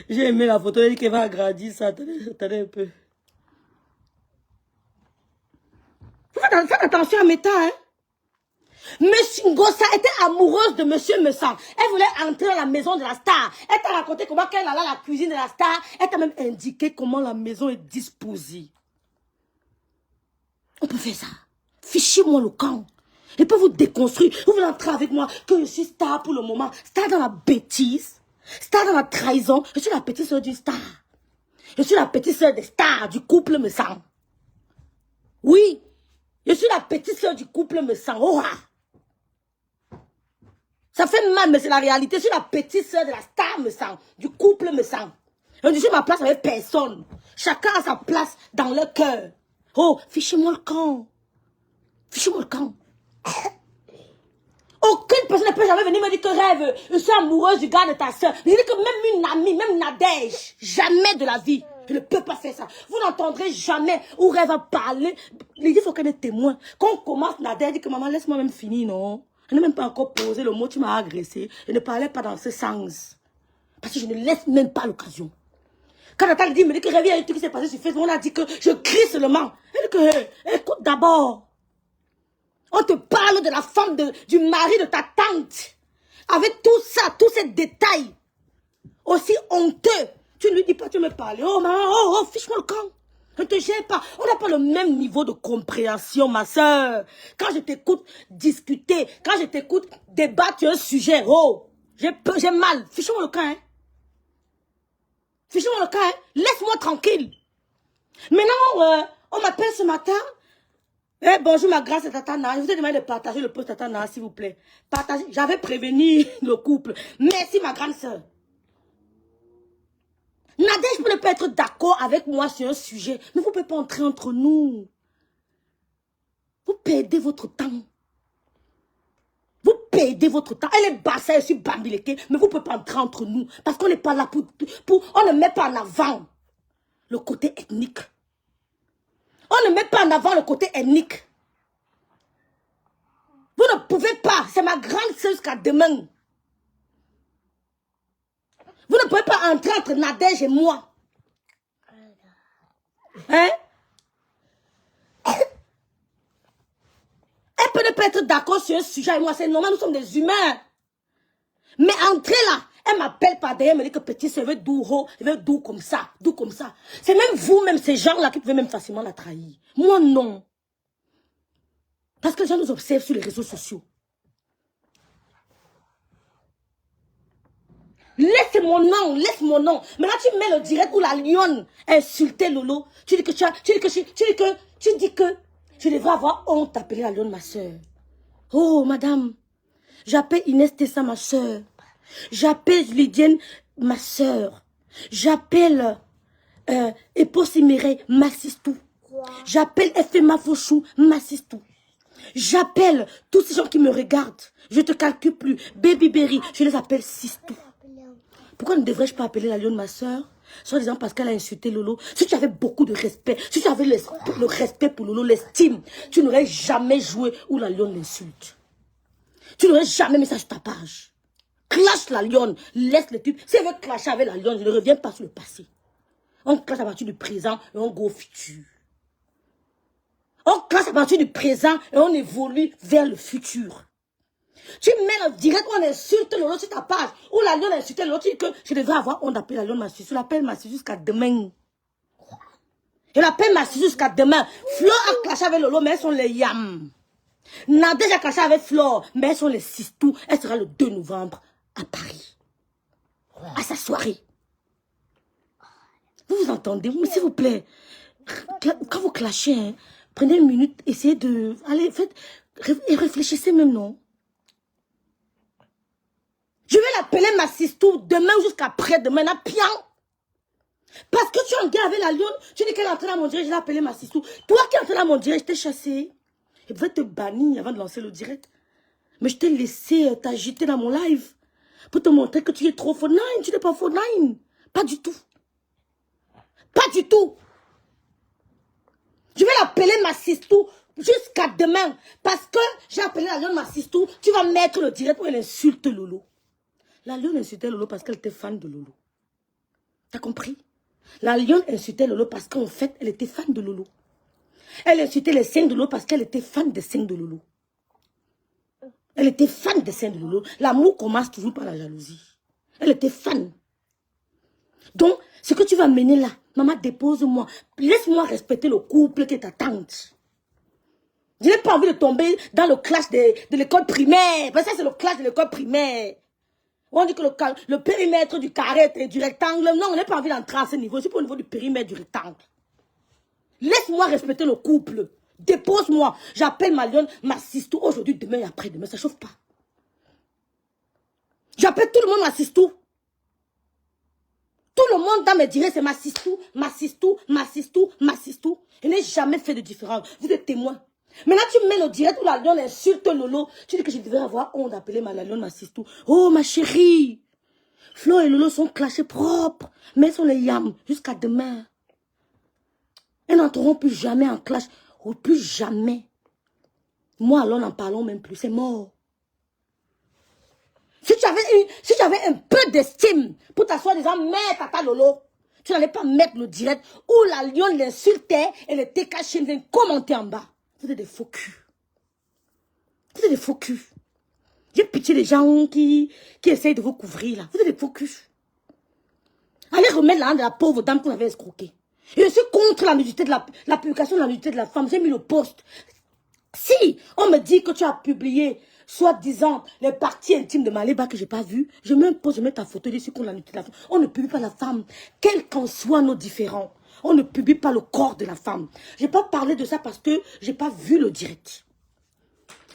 J'ai aimé la photo. Elle dit qu'elle va agrandir ça. Attendez un peu. Faites attention à mes temps, hein. Monsieur Ngossa était amoureuse de Monsieur Messang. Elle voulait entrer dans la maison de la star. Elle t'a raconté comment qu'elle allait à la cuisine de la star. Elle t'a même indiqué comment la maison est disposée. On peut faire ça. Fichez-moi le camp. Je peux vous déconstruire. Vous voulez entrer avec moi que je suis star pour le moment. Star dans la bêtise. Star dans la trahison. Je suis la petite soeur d'une star. Je suis la petite soeur des stars du couple Messang. Oui. Je suis la petite soeur du couple Messang. Oh, ah. Ça fait mal, mais c'est la réalité. Je suis la petite soeur de la star Messang, du couple Messang. Je suis ma place avec personne. Chacun a sa place dans le cœur. Oh, fichez-moi le camp. Fichez-moi le camp. Aucune personne ne peut jamais venir me dire que rêve. Je suis amoureuse du gars de ta soeur. Je dis que même une amie, même Nadège, jamais de la vie. Je ne peux pas faire ça. Vous n'entendrez jamais où rêve va parler. Il faut qu'elle ait témoin. Quand on commence, Nadège dit que maman, laisse-moi même finir, non? Je n'ai même pas encore posé le mot, tu m'as agressé. Je ne parlais pas dans ce sens. Parce que je ne laisse même pas l'occasion. Quand Nathalie dit, me dit que rêve, il y a un truc qui s'est passé sur Facebook, on a dit que je crie seulement. Elle dit que, hey, écoute d'abord. On te parle de la femme du mari de ta tante. Avec tout ça, tous ces détails. Aussi honteux. Tu ne lui dis pas, tu me parles. Oh maman, oh, fiche-moi le camp. Ne te gêne pas. On n'a pas le même niveau de compréhension, ma soeur. Quand je t'écoute discuter, quand je t'écoute débattre sur un sujet, oh, j'ai mal. Fiche-moi le camp, hein. Fiche-moi le camp, hein. Laisse-moi tranquille. Maintenant, on m'appelle ce matin. Eh, bonjour ma grâce, Tatana. Je vous ai demandé de partager le post Tatana, s'il vous plaît. Partagez. J'avais prévenu le couple. Merci ma grande soeur. Nadège peut ne pas être d'accord avec moi sur un sujet, mais vous ne pouvez pas entrer entre nous. Vous perdez votre temps. Vous perdez votre temps. Elle est basse, je suis bambileke, mais vous ne pouvez pas entrer entre nous. Parce qu'on n'est pas là pour... On ne met pas en avant le côté ethnique. On ne met pas en avant le côté ethnique. Vous ne pouvez pas. C'est ma grande soeur jusqu'à demain. Vous ne pouvez pas entrer entre Nadège et moi. Hein? Elle peut ne pas être d'accord sur un sujet et moi, c'est normal, nous sommes des humains. Mais entrez là, elle m'appelle par derrière, elle me dit que petit, je veux doux, je veux doux comme ça, doux comme ça. C'est même vous, même ces gens-là qui pouvaient même facilement la trahir. Moi, non. Parce que les gens nous observent sur les réseaux sociaux. Laisse mon nom, laisse mon nom. Maintenant, tu mets le direct où la lionne a insulté Lolo. Tu dis que je devrais avoir honte d'appeler la lionne ma soeur. Oh, madame, j'appelle Inès Tessa ma soeur. J'appelle Lydienne ma soeur. J'appelle Eposimere ma sistou. J'appelle Efema Fauchou ma sistou. J'appelle tous ces gens qui me regardent. Je te calcule plus. Baby Berry, je les appelle sistou. Pourquoi ne devrais-je pas appeler la lionne ma soeur? Soit disant parce qu'elle a insulté Lolo. Si tu avais beaucoup de respect, si tu avais le respect pour Lolo, l'estime, tu n'aurais jamais joué où la lionne l'insulte. Tu n'aurais jamais mis ça sur ta page. Clash la lionne, laisse le type. Si elle veut clasher avec la lionne, je ne reviens pas sur le passé. On clash à partir du présent et on go au futur. On clash à partir du présent et on évolue vers le futur. Tu mets le direct où on insulte Lolo sur ta page, où la lionne insulte Lolo, tu dis que je devrais avoir honte d'appeler la lionne ma suce. Je l'appelle ma suce jusqu'à demain. Je l'appelle ma suce jusqu'à demain. Flo a clashé avec Lolo, mais elles sont les yams. Nadège a clashé avec Flo, mais elles sont les sistous. Elle sera le 2 novembre à Paris. À sa soirée. Vous vous entendez? S'il vous plaît, quand vous clashez, hein, prenez une minute, essayez de... Allez, faites... Et réfléchissez même, non? Je vais l'appeler ma sistou demain jusqu'après demain, na pian. Parce que tu es en guerre avec la lionne, tu dis qu'elle est entrée dans mon direct, je l'ai appelée ma sistou. Toi qui es entré dans mon direct, je t'ai chassé. Je pouvais te bannir avant de lancer le direct. Mais je t'ai laissé t'agiter dans mon live pour te montrer que tu es trop Fortnite. Tu n'es pas Fortnite. Pas du tout. Pas du tout. Je vais l'appeler ma sistou jusqu'à demain. Parce que j'ai appelé la lionne ma sistou. Tu vas mettre le direct où elle insulte Lolo. La lionne insultait Lolo parce qu'elle était fan de Lolo. T'as compris? La lionne insultait Lolo parce qu'en fait, elle était fan de Lolo. Elle insultait les seins de Lolo parce qu'elle était fan des seins de Lolo. Elle était fan des seins de Lolo. L'amour commence toujours par la jalousie. Elle était fan. Donc, ce que tu vas mener là, maman, dépose-moi. Laisse-moi respecter le couple qui est ta tante. Je n'ai pas envie de tomber dans le clash de l'école primaire. Parce que ça, c'est le clash de l'école primaire. On dit que le périmètre du carré et du rectangle. Non, on n'a pas envie d'entrer à ce niveau. C'est pas au niveau du périmètre du rectangle. Laisse-moi respecter le couple. Dépose-moi. J'appelle ma lionne, ma sistou. Aujourd'hui, demain et après-demain. Ça ne chauffe pas. J'appelle tout le monde ma sistou. Tout le monde dans mes directs, c'est ma sistou, ma sistou, ma sistou, ma sistou. Je n'ai jamais fait de différence. Vous êtes témoins. Maintenant, tu mets le direct où la lionne insulte Lolo. Tu dis que je devrais avoir honte d'appeler la lionne ma sistou. Oh, ma chérie. Flo et Lolo sont clashés propres. Mais sont les yams jusqu'à demain. Elles n'entreront plus jamais en clash. Ou plus jamais. Moi, alors, n'en parlons même plus. C'est mort. Si tu avais un peu d'estime pour t'asseoir en disant, mets tata Lolo, tu n'allais pas mettre le direct où la lionne l'insultait et le TK vient commenter en bas. Vous êtes des faux culs. Vous êtes des faux culs. J'ai pitié des gens qui essayent de vous couvrir là. Vous êtes des faux culs. Allez remettre la hand de la pauvre dame qu'on avait escroquée. Et je suis contre la nudité de la publication de la nudité de la femme. J'ai mis le post. Si on me dit que tu as publié, soi-disant, les parties intimes de Maléba que je n'ai pas vues, je mets un post, je mets ta photo dessus qu'on la nudité de la femme. On ne publie pas la femme, quels qu'en soient nos différends. On ne publie pas le corps de la femme. Je n'ai pas parlé de ça parce que je n'ai pas vu le direct.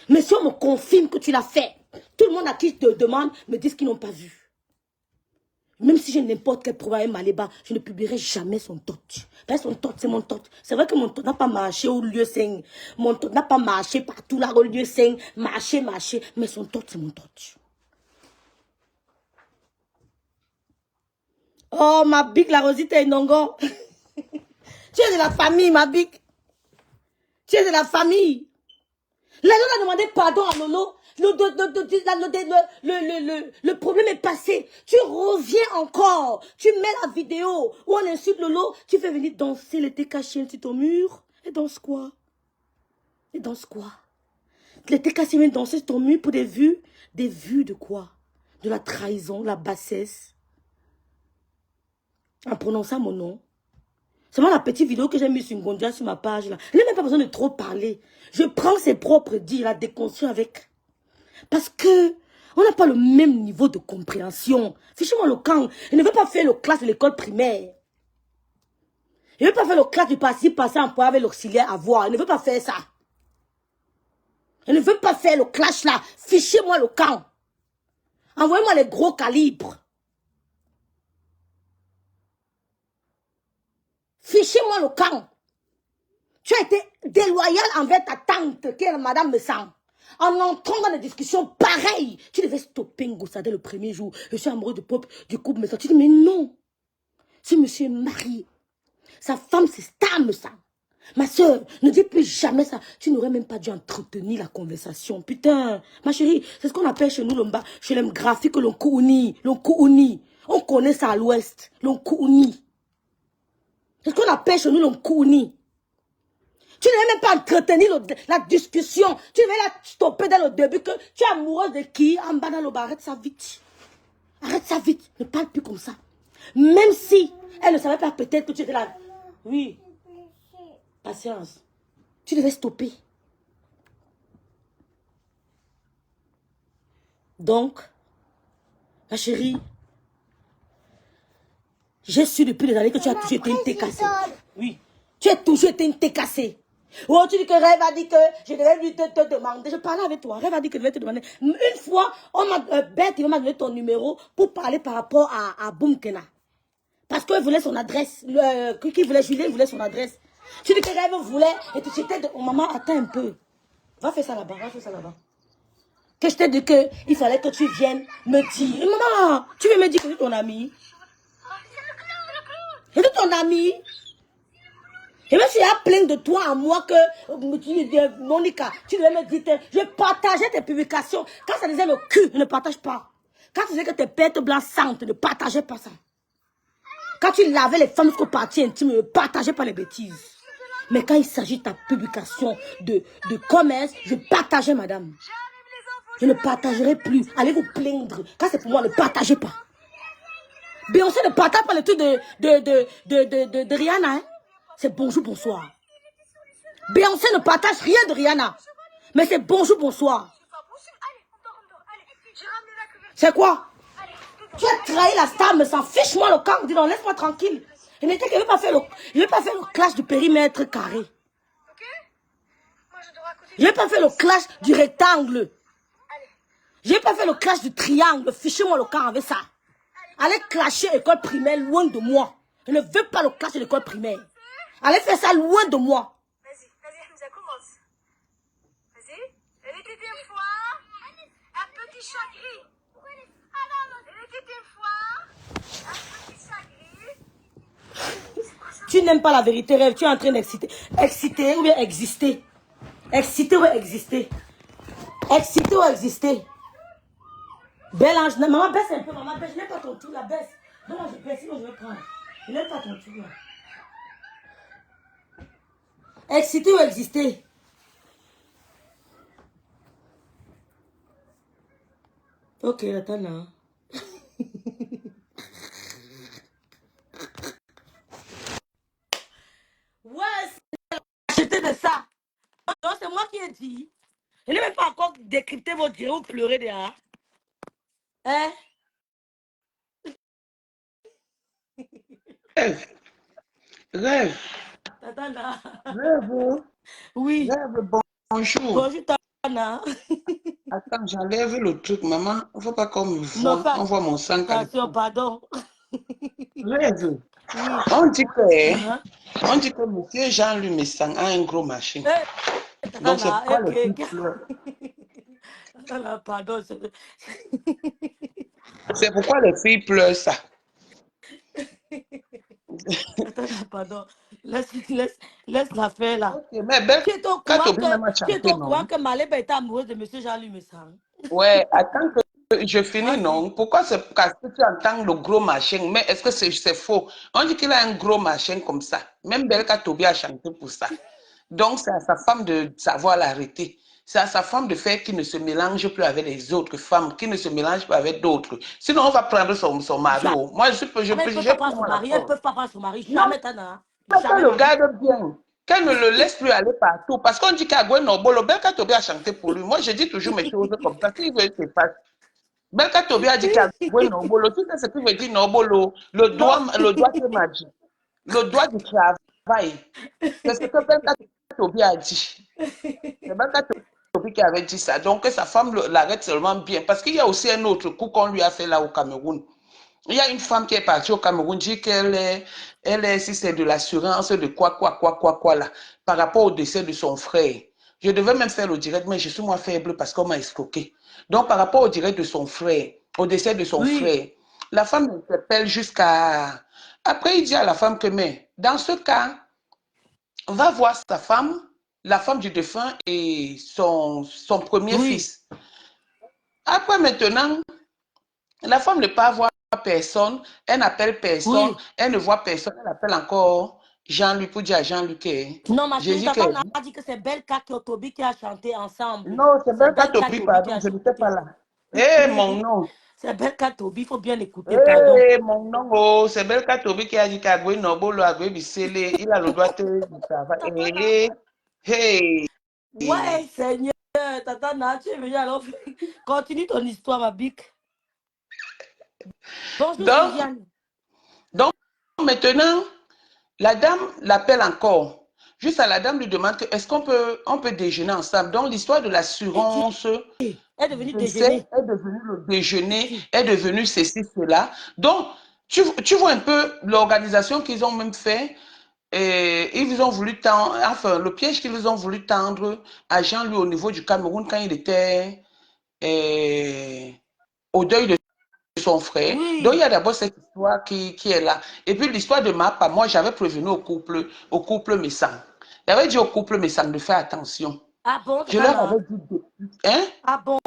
Mais si on me confirme que tu l'as fait, tout le monde à qui je te demande me dit qu'ils n'ont pas vu. Même si j'ai n'importe quel problème Maléba, je ne publierai jamais son tot. Parce que son tot, c'est mon tot. C'est vrai que mon tot n'a pas marché au lieu 5. Mon tot n'a pas marché partout là au lieu 5. Marché. Mais son tot, c'est mon tot. Oh, ma bique, la Rosita et Nongo. Tu es de la famille, ma bique. Tu es de la famille. La Lolo a demandé pardon à Lolo. Le problème est passé. Tu reviens encore. Tu mets la vidéo où on insulte Lolo. Tu fais venir danser le TK chien sur ton mur. Et danse quoi? Et danse quoi? Le TK chien vient danser sur ton mur pour des vues. Des vues de quoi? De la trahison, la bassesse. En prononçant mon nom. C'est moi la petite vidéo que j'ai mise sur Ngondia sur ma page là. Je n'ai même pas besoin de trop parler. Je prends ses propres dires, la déconstruis avec. Parce que on n'a pas le même niveau de compréhension. Fichez-moi le camp. Je ne veux pas faire le classe de l'école primaire. Je ne veux pas faire le classe du passé en poids avec l'auxiliaire à voir. Je ne veux pas faire ça. Je ne veux pas faire le clash là. Fichez-moi le camp. Envoyez-moi les gros calibres. Fichez-moi le camp. Tu as été déloyal envers ta tante, qui est Madame Messan. En entrant dans des discussions pareilles, tu devais stopper Ngossa dès le premier jour. Je suis amoureux du couple Messan. Tu dis, mais non. Ce monsieur est marié. Sa femme, c'est Stam, ça. Ma soeur, ne dis plus jamais ça. Tu n'aurais même pas dû entretenir la conversation. Putain, ma chérie, c'est ce qu'on appelle chez nous, chez les graphiques, l'onkouni. On connaît ça à l'ouest. L'onkouni. C'est ce qu'on appelle chez nous l'onkouni. Tu ne veux même pas entretenir la discussion. Tu devais la stopper dès le début que tu es amoureuse de qui en bas dans le bar. Arrête ça vite. Arrête ça vite. Ne parle plus comme ça. Même si elle ne savait pas peut-être que tu étais là. Oui. Patience. Tu devais stopper. Donc, ma chérie, j'ai su depuis des années que tu as toujours été une thé cassée. Oui. Tu as toujours été une thé cassée. Oh, tu dis que Rêve a dit que je devais lui te demander. Je parlais avec toi. Rêve a dit que je devais te demander. Une fois, Beth, il m'a donné ton numéro pour parler par rapport à Boumkena. Parce qu'il voulait son adresse. Qui voulait Julien, voulait son adresse. Tu dis que Rêve voulait. Et tu étais de... Oh, maman, attends un peu. Va faire ça là-bas, va faire ça là-bas. Que je t'ai dit qu'il fallait que tu viennes me dire. Maman, tu veux me dire que c'est ton ami? C'est ton ami? Et même si il y a plein de toi à moi que Monica, tu devais me dire, je partageais tes publications. Quand ça disait le cul, je ne partage pas. Quand tu disais que tes pètes blancs sentent, ne partageais pas ça. Quand tu lavais les femmes jusqu'au parti intime, ne partageais pas les bêtises. Mais quand il s'agit de ta publication de commerce, je partageais, madame. Je ne partagerai plus. Allez vous plaindre. Quand c'est pour moi, ne partagez pas. Beyoncé ne partage pas le truc de Rihanna. Hein? C'est bonjour, bonsoir. Beyoncé ne partage rien de Rihanna. Mais c'est bonjour, bonsoir. C'est quoi? Tu as trahi la star, mais s'en fiche moi le camp. Dis non, laisse-moi tranquille. Je ne vais pas faire le clash du périmètre carré. Je ne vais pas faire le clash du rectangle. Je ne vais pas faire le clash du triangle. Fichez-moi le camp avec ça. Allez clasher l'école primaire loin de moi. Je ne veux pas le clash de l'école primaire. Allez faire ça loin de moi. Vas-y, Hamza, commence. Vas-y. Elle était une fois un petit chat gris. Elle était une fois un petit chat gris. Tu n'aimes pas la vérité, Rêve. Tu es en train d'exciter. Exciter ou bien exister. Exciter ou exister. Exciter ou exister. Belle ange. Maman, baisse un peu. Maman, baisse. Je n'aime pas ton tour, la baisse. Non, je baisse, sinon je vais prendre. Je n'aime pas ton tour, là. Exciter ou exister? Ok, attends là. Ouais, c'était de ça. Non, c'est moi qui ai dit. Je n'ai même pas encore décrypté vos dires ou pleurer derrière. Hein? Rêve. Rêve. Attends là. Rêve. Oui. Rêve, bonjour. Bonjour, Tana. Attends, j'enlève le truc, maman. Il ne faut pas qu'on me Non, voit. On voit mon sang. attention, pardon. Rêve. Oui. On dit que, Uh-huh. on dit que monsieur Jean-Louis Messang a un gros machin. Hey, Donc c'est Tana, pourquoi ok. les filles pleurent. Tana, pardon. C'est pourquoi les filles pleurent ça. Attends, pardon. Laisse la faire là. Ok, mais belle, Tu es au quand courant tu même à chanter, non? que Maleba était amoureuse de monsieur Jean-Louis Messang? Ouais, attends que je finis, Vas-y. non? Pourquoi c'est parce que tu entends le gros machin? Mais est-ce que c'est faux? On dit qu'il a un gros machin comme ça. Même Belka Tobi a chanté pour ça. Donc, c'est à sa femme de savoir l'arrêter. C'est à sa femme de faire qu'il ne se mélange plus avec les autres femmes, qu'il ne se mélange pas avec d'autres. Sinon, on va prendre son mari. Jamais. Oh. Moi, je peux, Elles ne peuvent j'ai pas prendre pour son moi la mari. Elles ne force. peuvent pas prendre son mari. Non, Jamais, Tana. mais qu'elle Jamais, le maman. garde bien. Qu'elle ne le laisse plus aller partout. Parce qu'on dit qu'Agüe Nobolo, Belka Tobi a chanté pour lui. Moi, je dis toujours mes choses comme ça. S'il veut, c'est pas. Belka Tobi a dit qu'Agüe Nobolo, tu sais ce que veut dire Nobolo? Le doigt c'est magique. Le doigt du travail. C'est ce que Belka Tobi a dit. C'est Belka Tobi qui avait dit ça. Donc, que sa femme l'arrête seulement bien. Parce qu'il y a aussi un autre coup qu'on lui a fait là au Cameroun. Il y a une femme qui est partie au Cameroun, dit qu'elle est, si c'est de l'assurance, de quoi là, par rapport au décès de son frère. Je devais même faire le direct, mais je suis moins faible parce qu'on m'a escroqué. Donc, par rapport au direct de son frère, au décès de son frère, la femme m'interpelle jusqu'à... Après, il dit à la femme que, mais, dans ce cas, va voir sa femme, la femme du défunt et son premier fils. Après, maintenant, la femme ne peut pas voir personne, elle n'appelle personne, elle ne voit personne, elle appelle encore Jean-Luc pour dire à Jean-Luc. Non, ma chérie, Jésus ta femme a dit que c'est Belka Tobi qui a chanté ensemble. Non, c'est Belka Belka Tobi, Tobi pardon, qui a je n'étais chanté. pas là. Eh, mon nom. C'est Belka Tobi, il faut bien écouter, pardon. Eh, mon nom, oh, c'est Belka Tobi qui a dit qu'Agüe Nobolo, Agüe Bissele, il a le droit du travail. Eh, hey. Ouais, Seigneur, Tata, tu es venu alors. Continue ton histoire, ma bique. Bonjour, Viviane. Donc, maintenant, la dame l'appelle encore. Juste à la dame lui demande que est-ce qu'on peut déjeuner ensemble. Donc, l'histoire de l'assurance est devenue déjeuner. Est devenu le déjeuner, est devenu ceci, cela. Donc, Tu vois un peu l'organisation qu'ils ont même fait. Et ils ont voulu tendre, enfin, le piège qu'ils ont voulu tendre à Jean-Louis au niveau du Cameroun quand il était au deuil de son frère. Donc, il y Oui. a d'abord cette histoire qui est là. Et puis, l'histoire de Mapa, moi, j'avais prévenu au couple Messang. J'avais dit au couple Messang de faire attention. Ah bon, Je leur Tatana? avais dit, hein? Ah bon?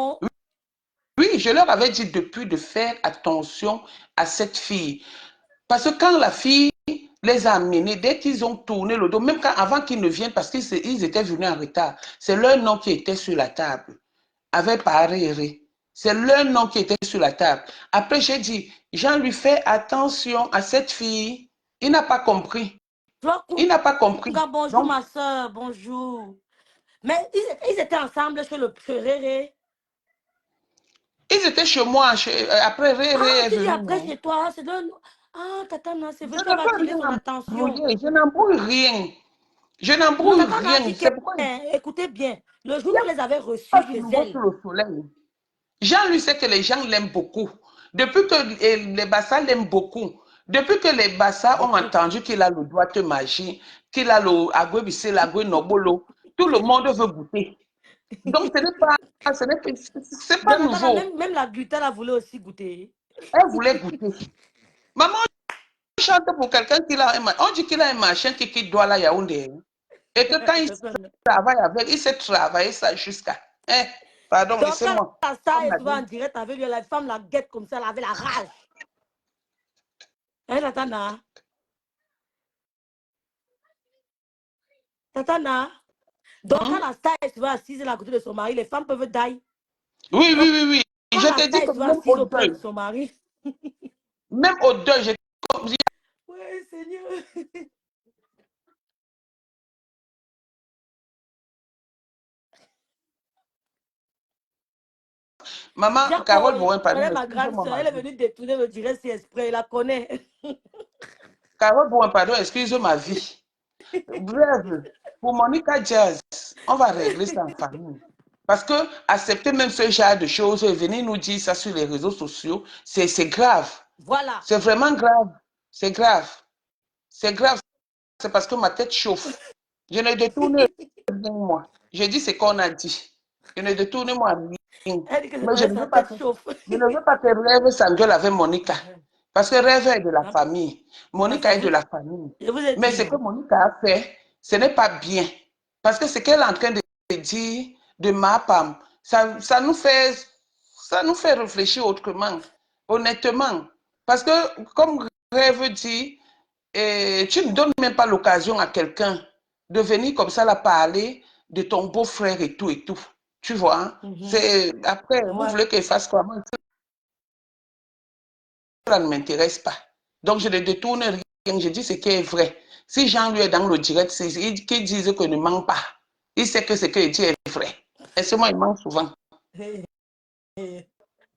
Oui, je leur avais dit depuis de faire attention à cette fille. Parce que quand la fille les a amenés, dès qu'ils ont tourné le dos, même avant qu'ils ne viennent, parce qu'ils étaient venus en retard, c'est leur nom qui était sur la table, avec Paréré. C'est leur nom qui était sur la table. Après, j'ai dit, Jean lui fait attention à cette fille. Il n'a pas compris. Il n'a pas compris. Bonjour Donc, ma soeur, bonjour. Mais ils étaient ensemble chez le Réré. ils étaient chez moi. Après, Réré Ah, est tu dis venu. après chez toi, c'est de... Ah, Tatana, c'est Je vrai, ne tu vas veux attirer son rien attention. embrouiller. Je n'embrouille rien. Je Non, n'embrouille Tatana a rien. dit que, C'est pourquoi il écoutez bien, le jour n'y où a vous les avez pas reçus de chez nouveau elle, sur le soleil. Jean, lui, sait que les gens l'aiment beaucoup. Depuis que les Bassa l'aiment beaucoup, depuis que les Bassa ont beaucoup. entendu qu'il a le doigt de magie, qu'il a le agwe bisse, l'agwe nobolo, tout le monde veut goûter. Donc, c'est pas Jonathan, nouveau. même la gluten, a voulu aussi goûter. Elle voulait goûter. Maman chante pour quelqu'un qui a un machin. On dit qu'il a un machin qui doit la Yaoundé. Et que quand il Tatana. travaille avec, il sait travailler ça jusqu'à. Hein? Pardon, Donc, quand laissez-moi. la star On est a souvent en dit. direct avec lui, la femme la guette comme ça, elle avait la rage. Hein, Tatana? Tatana? Donc, quand Hein? la star est souvent assise à côté de son mari, les femmes peuvent die. Oui, Donc, oui, oui, oui. quand Je la te dis star est que souvent assise auprès de son mari. même au deuil, Oui, Seigneur. maman, Jaco, Carole Bowen, je pardon, connais ma grande excusez-moi soeur. ma Elle est vie. venue détourner le direct si exprès. Elle la connaît. Carole Bowen, pardon, excuse ma vie. Bref, pour Monica Jazz, on va régler ça en famille. Parce que accepter même ce genre de choses et venir nous dire ça sur les réseaux sociaux, c'est grave. Voilà. C'est vraiment grave. C'est grave. C'est grave. C'est parce que ma tête chauffe. Je ne détourne rien, moi. Je dis ce qu'on a dit. Je ne détourne moi rien. Elle dit que c'est Mais je vrai, ne sa veux pas tête que, chauffe. je ne veux pas que Rêve s'engueule avec Monica. Parce que Rêve est de la Hein? famille. Parce que Monica est de la famille. je vous ai Mais ce que dit. Monica a fait, ce n'est pas bien. Parce que ce qu'elle est en train de dire de ma femme, ça nous fait réfléchir autrement, honnêtement. Parce que, comme Rêve dit, tu ne donnes même pas l'occasion à quelqu'un de venir comme ça la parler de ton beau-frère et tout et tout. Tu vois, hein? Mhm. C'est après, vous Ouais. voulez qu'elle fasse quoi? Moi, ça ne m'intéresse pas. Donc, je ne détourne rien. Je dis ce qui est vrai. Si Jean lui est dans le direct, qu'il dise que ne ment pas. Il sait que ce qu'il dit est vrai. Et c'est moi, il ment souvent.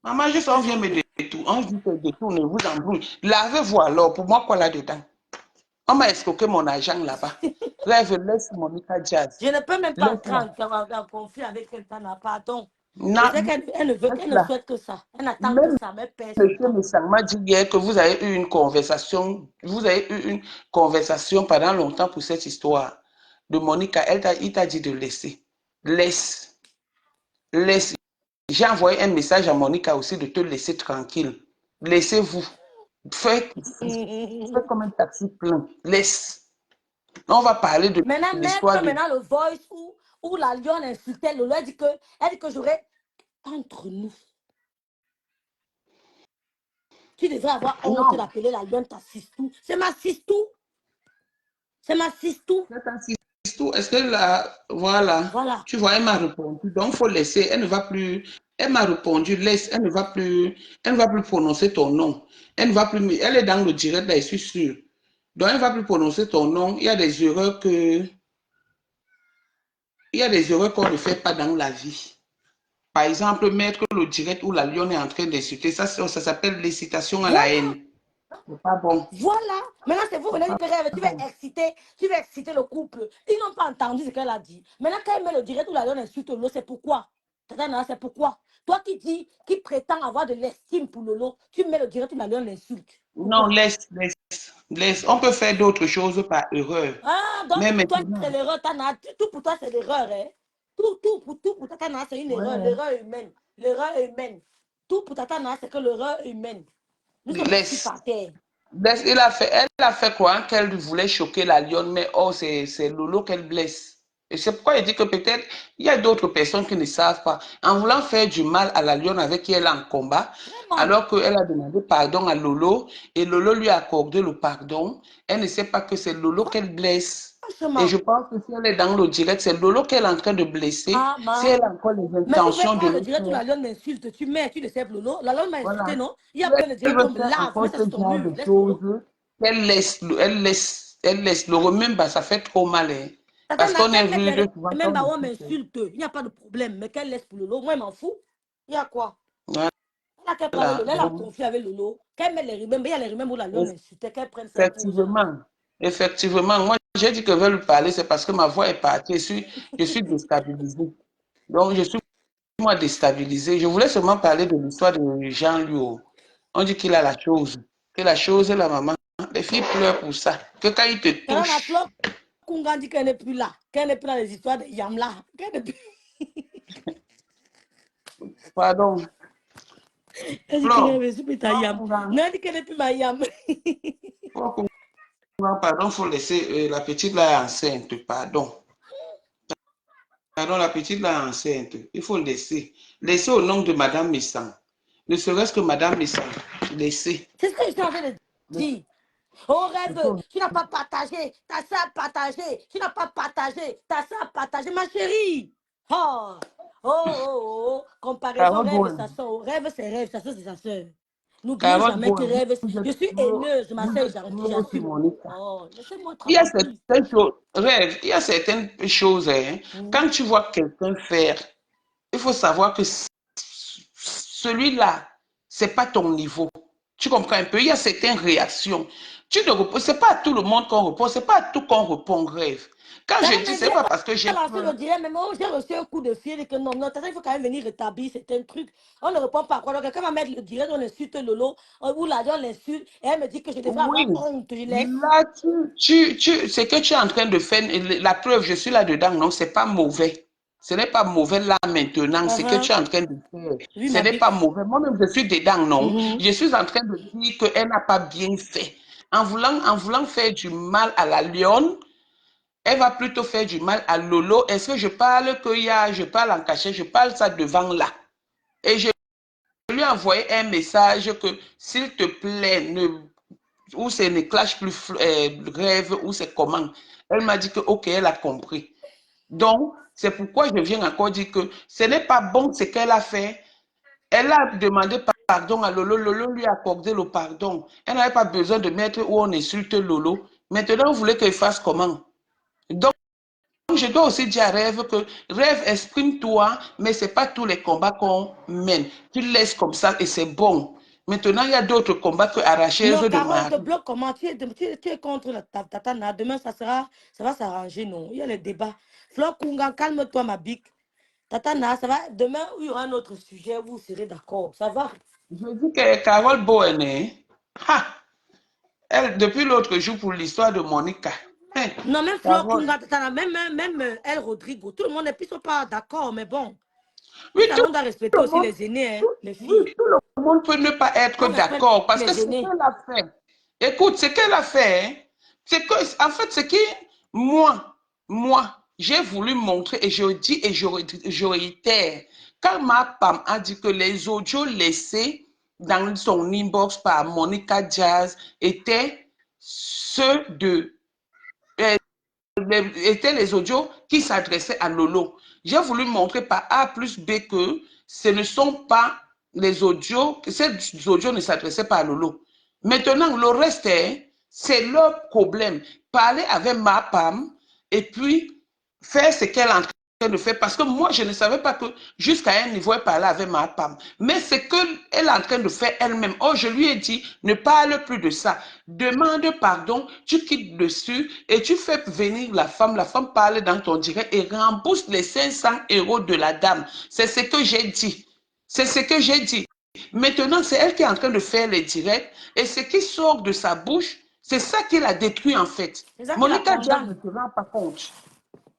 Maman, juste on vient me détourner. On dit que détourne, vous embrouille. Lavez-vous alors. Pour moi, quoi là-dedans? On m'a escroqué mon argent là-bas. Rêve, laisse Monica Jazz. Je ne peux même pas entrer Laisse-la. en conflit avec quelqu'un. Pardon. Je Non, sais qu'elle ne veut, qu'elle ne laisse-la. souhaite que ça. Elle n'attend que Même ça, mais perd son Monsieur temps. Messang m'a dit hier que vous avez eu une conversation, pendant longtemps pour cette histoire de Monica. Il t'a dit de laisser. Laisse. Laisse. J'ai envoyé un message à Monica aussi de te laisser tranquille. Laissez-vous. Faites comme un taxi plein. Laisse. On va parler de Maintenant, l'histoire mettre de... maintenant le voice où la lionne insultait Lolo. Elle dit que j'aurais entre nous. Tu devrais avoir honte Non, d'appeler la lionne ta sistou. C'est ma sistou. C'est ma sistou. c'est un tout. Est-ce que là, voilà, Voilà. tu vois, elle m'a répondu. Donc, il faut laisser. Elle ne va plus. Elle m'a répondu, laisse. Elle ne va plus prononcer ton nom. Elle ne va plus. Elle est dans le direct là, je suis sûr. Donc, elle ne va plus prononcer ton nom. Il y a des erreurs qu'on ne fait pas dans la vie. Par exemple, mettre le direct où la lionne est en train d'insulter, ça s'appelle l'incitation à la Voilà. haine. C'est pas bon. Voilà. Maintenant, c'est vous, C'est venez pas dire que bon. tu vas exciter le couple. Ils n'ont pas entendu ce qu'elle a dit. Maintenant, quand elle met le direct où la lionne insulte l'eau, c'est pourquoi? Tata Nana, c'est pourquoi. Toi qui prétends avoir de l'estime pour Lolo, tu mets le direct, tu la donnes l'insulte. Non, Pourquoi? laisse. On peut faire d'autres choses par erreur. Ah, donc Mais tout pour toi, maintenant, c'est l'erreur, Tana. Tout pour toi, c'est l'erreur, hein. Tout pour Tata Nana, c'est une erreur. ouais. L'erreur humaine. L'erreur humaine. Tout pour Tata Nana, c'est que l'erreur humaine. Nous sommes assis Laisse. par terre. Elle a fait quoi qu'elle voulait choquer la lionne, mais oh, c'est Lolo qu'elle blesse. Et c'est pourquoi il dit que peut-être il y a d'autres personnes qui ne savent pas. En voulant faire du mal à la lionne avec qui elle est en combat, Vraiment. alors qu'elle a demandé pardon à Lolo et Lolo lui a accordé le pardon, elle ne sait pas que c'est Lolo qu'elle blesse. Et Franchement. je pense que si elle est dans le direct, c'est Lolo qu'elle est en train de blesser. Ah, Si ma. elle a encore les Mais si tu veux intentions de prendre le le direct où faire, la lionne m'insulte, tu mets, tu le sais, Lolo. La lionne m'a insulté, voilà. non? Il y Si a plein de elle directs veut comme faire lave. Mets encore ça ce sur ton genre mur. de Laisse Lolo. choses, elle laisse le même, bah, ça fait trop mal. Hein. Tata Parce n'a qu'on est qu'elle mette les rude souvent quand même on bah, on écoute. m'insulte. Il n'y a pas de problème. Mais qu'elle laisse pour Lolo. Moi, je m'en fous. Il y a quoi? Elle a qu'elle prenne Voilà. Lolo. Elle a Donc, confié avec Lolo. Qu'elle mette les rimèmes. Il y a les rimèmes où la lionne m'insultait. Qu'elle prenne ça et pose là. effectivement, effectivement, moi j'ai dit que je vais lui parler, c'est parce que ma voix est partie. Je suis déstabilisée. Donc, je suis moi déstabilisée. Je voulais seulement parler de l'histoire de Jean Luo. On dit qu'il a la chose. Que la chose est la maman. Les filles pleurent pour ça. Que quand il te Tata n'a touche, Flore Kunga dit qu'elle n'est plus là. Qu'elle n'est plus dans les histoires de Yamla. Qu'elle n'est plus. pardon, Elle dit qu'elle Flore, n'est plus ta Yam. Non, elle dit qu'elle n'est plus ma Yam. pardon, faut laisser la petite là est enceinte, pardon. Pardon, la petite là est enceinte. Il faut laisser. Laisser au nom de Madame Messan. Ne serait-ce que Madame Messan. Laisser. C'est ce que je suis en train de dire. Au Laisser rêve, au- tu n'as pas partagé, ta soeur a partagé, tu n'as pas partagé, ta soeur a partagé, ma chérie. Oh, comparaison Carole rêve, Bowen. sa soeur. Rêve, c'est rêve, sa soeur, c'est sa soeur. N'oubliez Carole jamais que Bowen. rêve, Vous je êtes suis trop, haineuse, ma vous soeur est êtes gentille, trop sur j'assume. mon état. Oh, laissez-moi Il y a tranquille. certaines choses, rêve, il y a certaines choses, hein, Mm. quand tu vois quelqu'un faire, il faut savoir que celui-là, c'est pas ton niveau. Tu comprends un peu? Il y a certaines réactions. Tu ne reposes, c'est pas à tout le monde qu'on repose, c'est pas à tout qu'on répond rêve. Quand je Tata dis, m'a dit, c'est pas parce que j'ai elle a lancé peur. le direct, mais moi, j'ai reçu un coup de fil et que non, Tata, il faut quand même venir rétablir certains trucs. On ne répond pas à quoi. Donc, quelqu'un va mettre le direct, on insulte Lolo, ou la on l'insulte, et elle me dit que je devrais Oui, avoir honte, je laisse. là, ce que tu es en train de faire, la preuve, je suis là-dedans, non, c'est pas mauvais. Ce n'est pas mauvais là maintenant, ce que tu es en train de faire. Oui, Ce ma n'est pas bique. mauvais. Moi-même, je suis dedans, non. Mhm. Je suis en train de dire qu'elle n'a pas bien fait. En voulant faire du mal à la lionne, elle va plutôt faire du mal à Lolo. Est-ce que je parle en cachet, je parle ça devant là. Et je lui ai envoyé un message que, s'il te plaît, ou c'est ne clash plus rêve, ou c'est comment. Elle m'a dit que, ok, elle a compris. Donc, c'est pourquoi je viens encore dire que ce n'est pas bon ce qu'elle a fait. Elle a demandé pardon à Lolo. Lolo lui a accordé le pardon. Elle n'avait pas besoin de mettre où on insulte Lolo. Maintenant, vous voulez qu'elle fasse comment? Donc, je dois aussi dire à Rêve que Rêve, exprime-toi, mais ce n'est pas tous les combats qu'on mène. Tu laisses comme ça et c'est bon. Maintenant, il y a d'autres combats que arracher Non, de Carole, te mari. bloque comment? Tu es contre la Tatana. Demain, ça va s'arranger, non? Il y a les débats. Flore Kunga, calme-toi, ma bique. Tatana, ça va. Demain, il y aura un autre sujet, vous serez d'accord. Ça va? Je dis que Carole Bowen, elle, depuis l'autre jour pour l'histoire de Monica. Hein, Non, même Flore Carole. Kunga, Tatana, même elle, Rodrigo, tout le monde ne sont pas d'accord, mais bon. Oui, Nous savons doit respecter le aussi monde, les aînés, hein, tout, les oui, filles. tout le monde peut ne pas être On respecte d'accord parce que les ce aînés. qu'elle a fait, écoute, ce qu'elle a fait, hein, c'est que, en fait, ce qui, moi, j'ai voulu montrer et je dis et je réitère, quand ma femme a dit que les audios laissés dans son inbox par Monica Jazz étaient ceux de étaient les audios qui s'adressaient à Lolo. J'ai voulu montrer par A plus B que ce ne sont pas les audios, que ces audios ne s'adressaient pas à Lolo. Maintenant, le reste, c'est leur problème. Parler avec ma femme et puis faire ce qu'elle est en de faire, parce que moi, je ne savais pas que jusqu'à un niveau, elle parlait avec ma femme. Mais c'est qu'elle est en train de faire elle-même. Oh, je lui ai dit, ne parle plus de ça. Demande pardon, tu quittes dessus et tu fais venir la femme parle dans ton direct et rembourse les 500 € de la dame. C'est ce que j'ai dit. C'est ce que j'ai dit. Maintenant, c'est elle qui est en train de faire les directs et ce qui sort de sa bouche, c'est ça qui l'a détruit en fait. C'est ça qui la Monica Diaz ne condamne. se rend pas compte.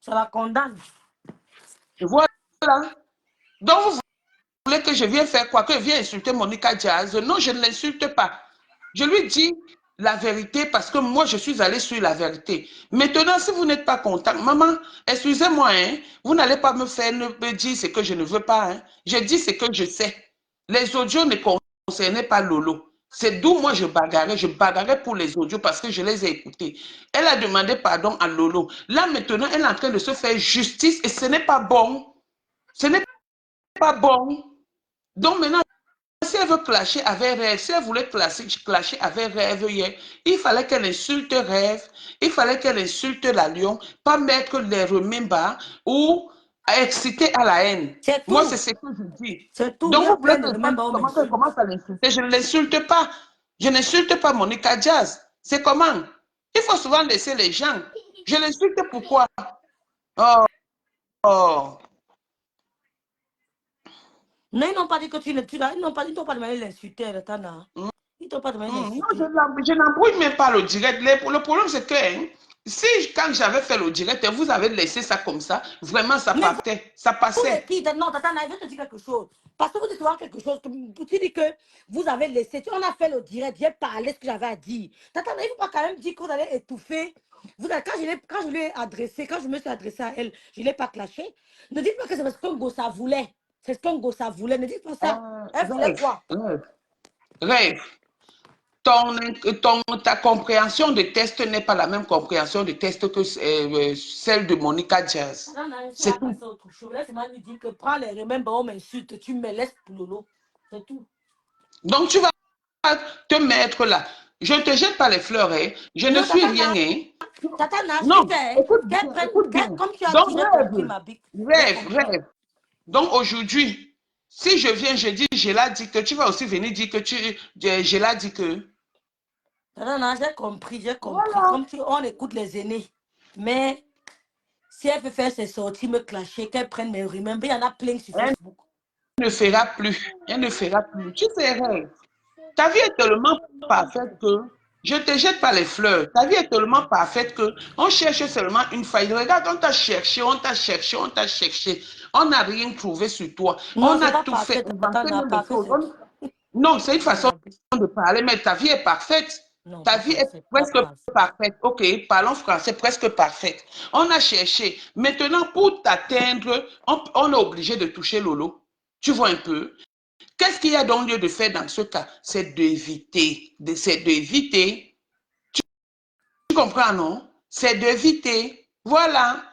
Ça la condamne. Voilà. Donc, vous voulez que je vienne faire quoi? Que je vienne insulter Monica Diaz? Non, je ne l'insulte pas. Je lui dis la vérité parce que moi, je suis allée sur la vérité. Maintenant, si vous n'êtes pas content, maman, excusez-moi, hein, vous n'allez pas me faire me dire ce que je ne veux pas. Hein. Je dis ce que je sais. Les audios ne concernaient pas Lolo. C'est d'où moi je bagarrais. Je bagarrais pour les audios parce que je les ai écoutés. Elle a demandé pardon à Lolo. Là, maintenant, elle est en train de se faire justice et ce n'est pas bon. Ce n'est pas bon. Donc maintenant, si elle veut clasher avec Rêve, si elle voulait clasher avec Rêve hier, il fallait qu'elle insulte Rêve, il fallait qu'elle insulte la lion, pas mettre les remembers ou exciter à la haine. C'est Moi, tout. c'est ce que je dis. C'est tout. Il Donc, y a vous voulez plein que de je fasse remember, on comment qu'elle m'insulte. commence à l'insulter? Je ne l'insulte pas. Je n'insulte pas Monica Jazz. C'est comment? Il faut souvent laisser les gens. Je l'insulte pourquoi? Oh, oh. Non, ils n'ont pas dit que tu l'as. Ils t'ont pas demandé de l'insulter, Tana. Ils t'ont pas demandé de Non, l'insulter. je n'embrouille même pas le direct. Le problème, c'est que hein, si quand j'avais fait le direct et vous avez laissé ça comme ça, vraiment, ça Mais partait, ça vous les passait. filles, non, Tana, je vais te dire quelque chose. Parce que vous dites souvent quelque chose. Tu dis que vous avez laissé. On a fait le direct. J'ai parlé ce que j'avais à dire. Tana, il ne faut pas quand même dire que vous allez étouffer. Quand je l'ai adressé, quand je me suis adressée à elle, je ne l'ai pas clashé. Ne dites pas que c'est parce qu'un gosse voulait. C'est ce qu'un gosse voulait. Ne dites pas ça. Elle voulait Rêve, quoi? rêve, rêve. Ta compréhension de test n'est pas la même compréhension de test que celle de Monica Jazz. Non, non, je C'est vais tout. passer à autre chose. Laisse-moi lui dire que prends les remember, on m'insulte, tu me laisses pour Lolo. C'est tout. Donc, tu vas te mettre là. Je ne te jette pas les fleurs, hein. Je ne Non, suis rien. Hein. Tata n'a Non, s'il te plaît, écoute bien, qu'elle prenne, écoute bien. comme tu as Donc, dit, j'ai compris rêve, ma bique. J'ai rêve, compris. rêve. Donc aujourd'hui, si je viens, je dis, je l'ai dit que tu vas aussi venir dire que je l'ai dit que. Tata n'a, j'ai compris, j'ai compris. Voilà. Comme tu, on écoute les aînés. Mais si elle veut faire ses sorties, me clasher, qu'elle prenne mes remember, il y en a plein sur Elle Facebook. ne fera plus. Elle ne fera plus. Tu sais, rêve. Ta vie est tellement parfaite que je ne te jette pas les fleurs. Ta vie est tellement parfaite que on cherche seulement une faille. Regarde, on t'a cherché, on t'a cherché, on t'a cherché. On n'a rien trouvé sur toi. Non, On c'est a pas tout fait, parfait. Tata inventé n'a même des parfait, choses. c'est Non, c'est une façon ma bique. de parler, mais ta vie est parfaite. Non, Ta pas vie est parfait, pas presque parfait. parfaite. Ok, parlons français, presque parfaite. On a cherché. Maintenant, pour t'atteindre, on est obligé de toucher Lolo. Tu vois un peu. Qu'est-ce qu'il y a donc lieu de faire dans ce cas? C'est d'éviter. C'est d'éviter. Tu comprends, non? C'est d'éviter. Voilà.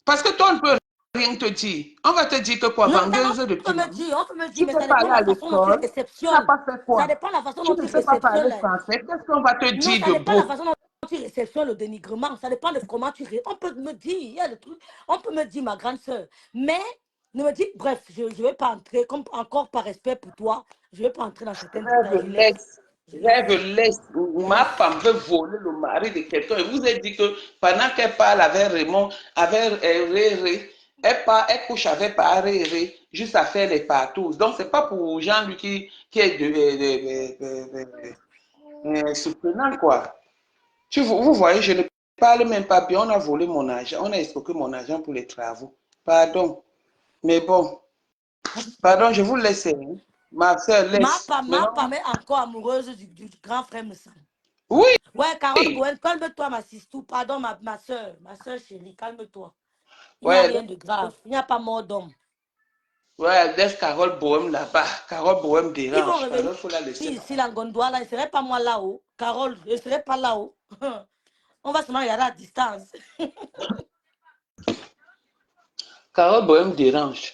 Parce que toi, on ne peut rien te dire. On va te dire que quoi, Non, vendeuse de piment. on peut me Tu dire, mais peux ça dépend parler de la à façon dont tu l'école. Tu n'as réceptionnes. pas fait Ça quoi? dépend de la façon Tu dont ne tu sais pas parler réceptionnes. français. Qu'est-ce qu'on va te Non, dire ça de dépend de la beau? façon dont tu réceptionnes le dénigrement. Ça dépend de comment tu... On peut me dire, il y a le truc, on peut me dire, ma grande soeur. Mais, ne me dites, bref, je ne vais pas entrer, comme encore par respect pour toi, je ne vais pas entrer dans certains détails. Je Rêve, laisse. laisse. Je laisse. Rêve, laisse. Je Ma laisse. femme veut voler le mari de quelqu'un. Et vous avez dit que pendant qu'elle parle avec Raymond, avec Réré, elle couche avec Réré, juste à faire les partous. Donc, ce n'est pas pour Jean-Luc qui est surprenant, quoi. Vous voyez, je ne parle même pas bien. On a volé mon argent. On a escroqué mon argent pour les travaux. Pardon. Mais bon, pardon, je vous laisse. Hein. Ma soeur, laisse. Ma Maintenant, femme est encore amoureuse du grand frère me semble. oui. Ouais, Carole Bowen, calme-toi, ma sistou. Pardon, ma soeur chérie, calme-toi. Il n'y a Ouais, rien de grave. Il n'y a pas mort d'homme. ouais, laisse Carole Bohème là-bas. Carole Bohème Ils vont dérange. revenir Pardon, il faut la laisser ici, là-bas. la Gondois, là. Il ne serait pas moi là-haut. Carole, je ne serais pas là-haut. On va se marier à distance. Carole Bohème dérange.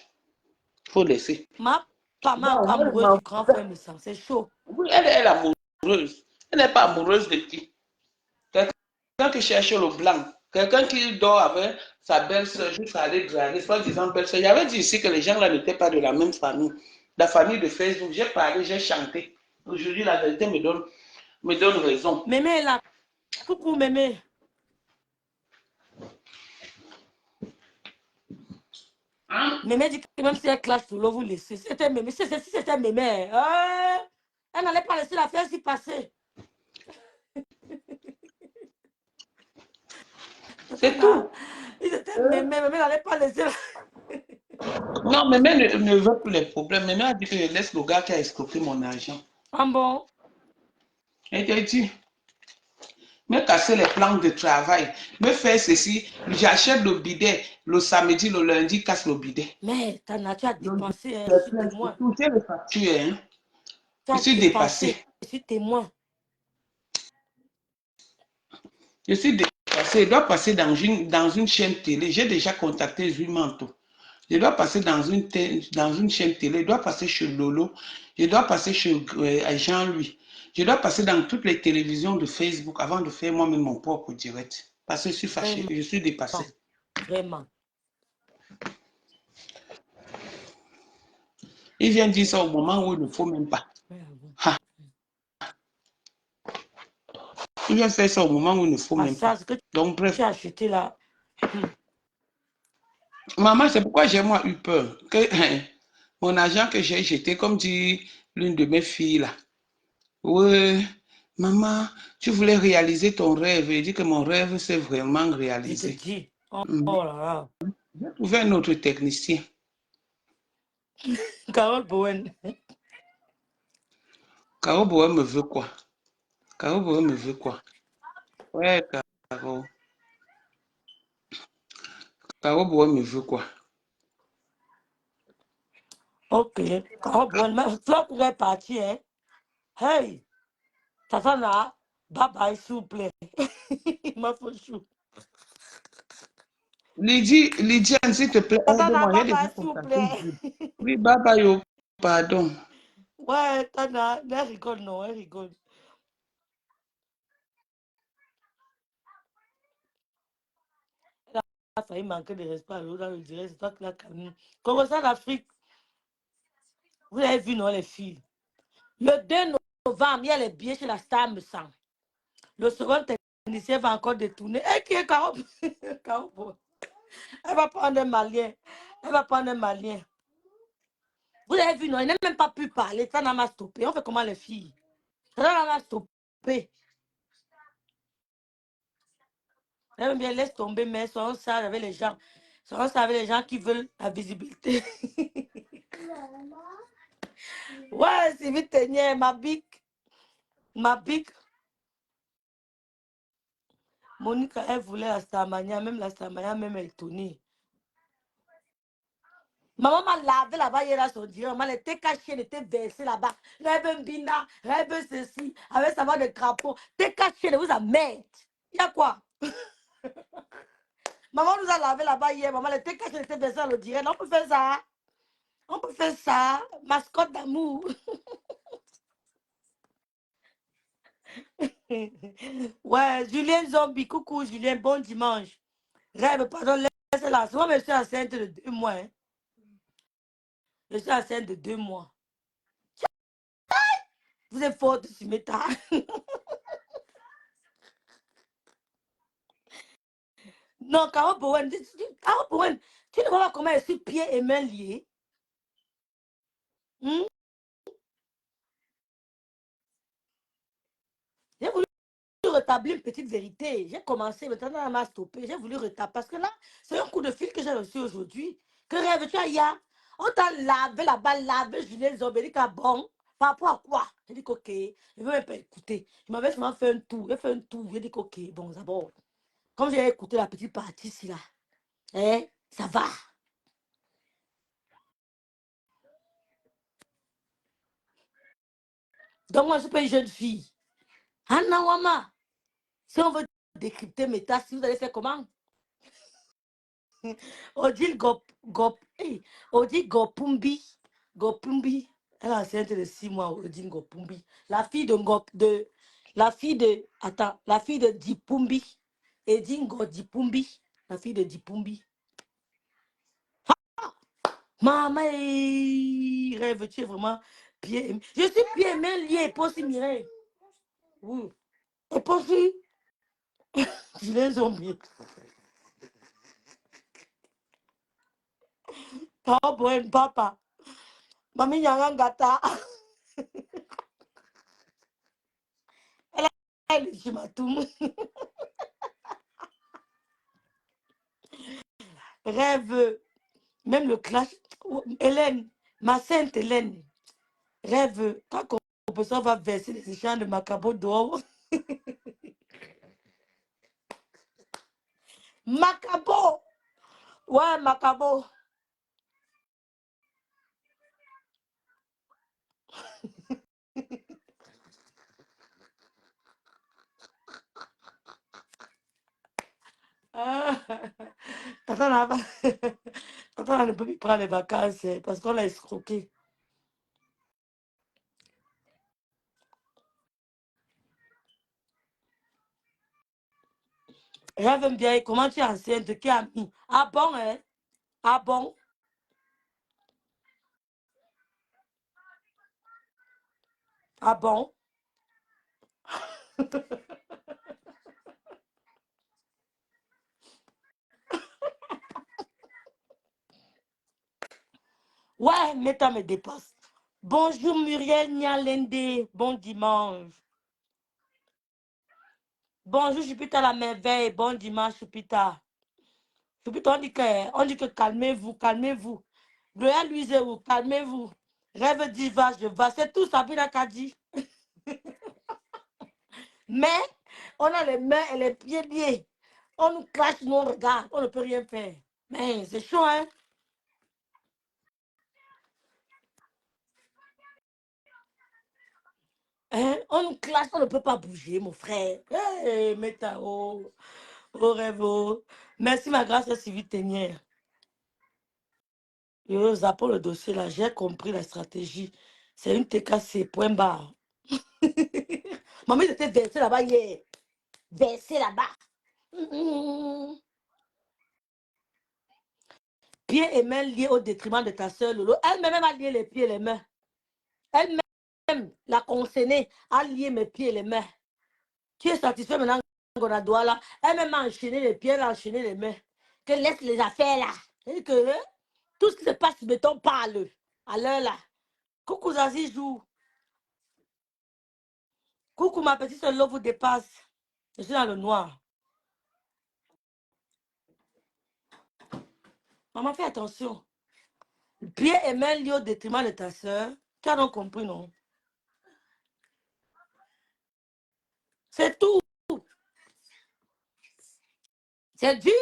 Il faut laisser. Ma femme est Non, encore amoureuse du grand frère me semble. C'est chaud. oui, elle est amoureuse. Elle n'est pas amoureuse de qui? Quelqu'un qui cherche le blanc. Quelqu'un qui dort avec sa belle-sœur, juste aller draguer, soit disant belle-sœur. J'avais dit ici que les gens là n'étaient pas de la même famille. La famille de Facebook, j'ai parlé, j'ai chanté. Aujourd'hui, la vérité me donne raison. Mémé est là. Coucou, Mémé. Hein? Mémé dit que même si elle clash pour l'eau, vous laissez. C'était Mémé. Si c'était Mémé, elle n'allait pas laisser la faire s'y passer. C'est tout. C'était Mémé. Mémé n'allait pas laisser la... Non, Mémé ne veut plus les problèmes. Mémé a dit que je laisse le gars qui a escroqué mon argent. Ah bon? Elle t'a dit, me casser les plans de travail, me faire ceci, j'achète le bidet, le samedi, le lundi, casse le bidet. Mais Tana, tu as dépensé, hein, Je je suis témoin. touché les factures, hein. Tu Je as suis dépassé. dépensé, je suis témoin. Je suis dépassé. Je dois passer dans une chaîne télé. J'ai déjà contacté Zumanto. Je dois passer dans une chaîne télé. Je dois passer chez Lolo. Je dois passer chez Jean-Louis. Je dois passer dans toutes les télévisions de Facebook avant de faire moi-même mon propre direct. Parce que je suis fâché. Vraiment. Je suis dépassé. Vraiment. Il vient dire ça au moment où il ne faut même pas. Ha. Il vient faire ça au moment où il ne faut même Ça, pas. ce que Donc, bref. tu as acheté là. Maman, c'est pourquoi j'ai moi eu peur. Que mon argent que j'ai jeté, comme dit l'une de mes filles là. Oui, maman, tu voulais réaliser ton rêve. Et dit que mon rêve s'est vraiment Je te réalisé. dis. Oh là là. J'ai trouvé un autre technicien. Carole Bowen. Caro Boer me veut quoi? Caro Boer me veut quoi? Ouais, Caro. Caro Boer me veut quoi? Ok. Carole Bowen. Mais Fleur pourrait partir, hein. Hey. Tatana. Bye bye, s'il vous plaît. Ma chou. Lydiane, s'il te plaît, Tatana, aide-moi. bye J'ai déjà bye, s'il vous contacté. plaît. Oui, baba yo, pardon. Ouais, Tana. Elle rigole, non, elle rigole. Elle a failli manquer de respect à l'autre dans le direct. C'est toi qui l'as calmé. Comme ça, l'Afrique. Vous avez vu, non, les filles. Le 2 novembre, il y a les billets chez la Star me semble. Le second technicien va encore détourner. Et qui est Caro? Elle va prendre un malien. Elle va prendre un malien. Vous avez vu, non, il n'a même pas pu parler. Ça n'a pas stoppé. On fait comment les filles? Ça n'a pas stoppé. Elle bien laisse tomber, mais soyons sages avec les gens. Soyons sages avec les gens qui veulent la visibilité. Ouais, c'est vite tenir ma bique. Ma bique. Monique, elle voulait la Starmania, même la Starmania, même elle tournait. Maman m'a lavé là-bas hier à son dieu. Maman était cachée, elle était versée là-bas. Rêve un bina, rêve ceci, avec sa voix de crapaud. T'es caché, vous a merde. Il y a quoi? Maman nous a lavé là-bas hier. Maman était cachée, elle était versée à le direct. On peut faire ça. On peut faire ça. Mascotte d'amour. Ouais, Julien Zombie. Coucou Julien, bon dimanche. Rêve, pardon, laisse-la. Moi, je suis enceinte de 2 mois. Hein. Je suis enceinte de 2 mois. Vous êtes forte, Simeta. Non, Caro Bowen, tu ne vois pas comment elle est pieds et mains liés. Hmm? J'ai voulu rétablir une petite vérité. J'ai commencé, maintenant elle m'a stoppé. J'ai voulu rétablir. Parce que là, c'est un coup de fil que j'ai reçu aujourd'hui. Que rêves-tu, Aya? On t'a lavé là-bas, lavé Julien Zobéry, bon. Par rapport à quoi? J'ai dit ok. Je ne veux même pas écouter. Je m'avais seulement fait un tour. J'ai fait un tour. J'ai dit ok. Bon, d'abord, comme j'ai écouté la petite partie ici, là, ça va. Donc, moi, je suis pas une jeune fille. Anna Wama. Si on veut décrypter mes tasses, vous allez faire comment? Odile Gopumbi. Gopumbi. Elle est enceinte de 6 mois, Odile Gopumbi. La fille de Dipumbi. Edine Dipumbi. La fille de Dipumbi. Maman, rêve, tu es vraiment pied. Je suis pied, main lié, possi Mireille. Oui. Et possi, je les zombie. Oh, bon, papa. Mami, Yarangata. Elle est Jimatoum. Rêve, même le clash. Hélène, ma sainte Hélène. Rêve, quand on va verser les échanges de Macabo dehors. Macabo! Ouais, Macabo. Ah, Tata Tata ne peut plus prendre les vacances parce qu'on l'a escroqué. Rêve bien, comment tu es enceinte? Qui a mis? Ah bon, hein? Ah bon? Ah bon? Ouais, mais ça me dépasse. Bonjour Muriel Nialende, bon dimanche. Bonjour Jupiter la merveille, bon dimanche Jupiter. Jupiter, on dit que calmez-vous, calmez-vous. Gloria Luisez-vous, calmez-vous. Rêve diva, je vais. C'est tout Sabina qu'a dit. Mais on a les mains et les pieds liés. On nous clash, nous on regarde, on ne peut rien faire. Mais c'est chaud, hein? Hein? On nous clash, on ne peut pas bouger, mon frère. Hey, Meta, oh, oh, rêve, oh. Merci, ma grâce, Sylvie Ténière. Yo, pour le dossier, là, j'ai compris la stratégie. C'est une TKC, point barre. Maman, ils étaient versés là-bas hier. Versés là-bas. Pieds et mains liés au détriment de ta soeur Lolo. Elle-même a lié les pieds et les mains. Elle-même, la concernée, a lié mes pieds et les mains. Tu es satisfait maintenant, Gonadouala. Elle-même a enchaîné les pieds, elle a enchaîné les mains. Que laisse les affaires là. Et que tout ce qui se passe, mettons, parle. À l'heure là. Coucou Zazie joue. Coucou ma petite soeur, l'eau vous dépasse. Je suis dans le noir. Maman, fais attention. Pieds et mains liés au détriment de ta soeur. Tu as donc compris, non? C'est tout. C'est dur,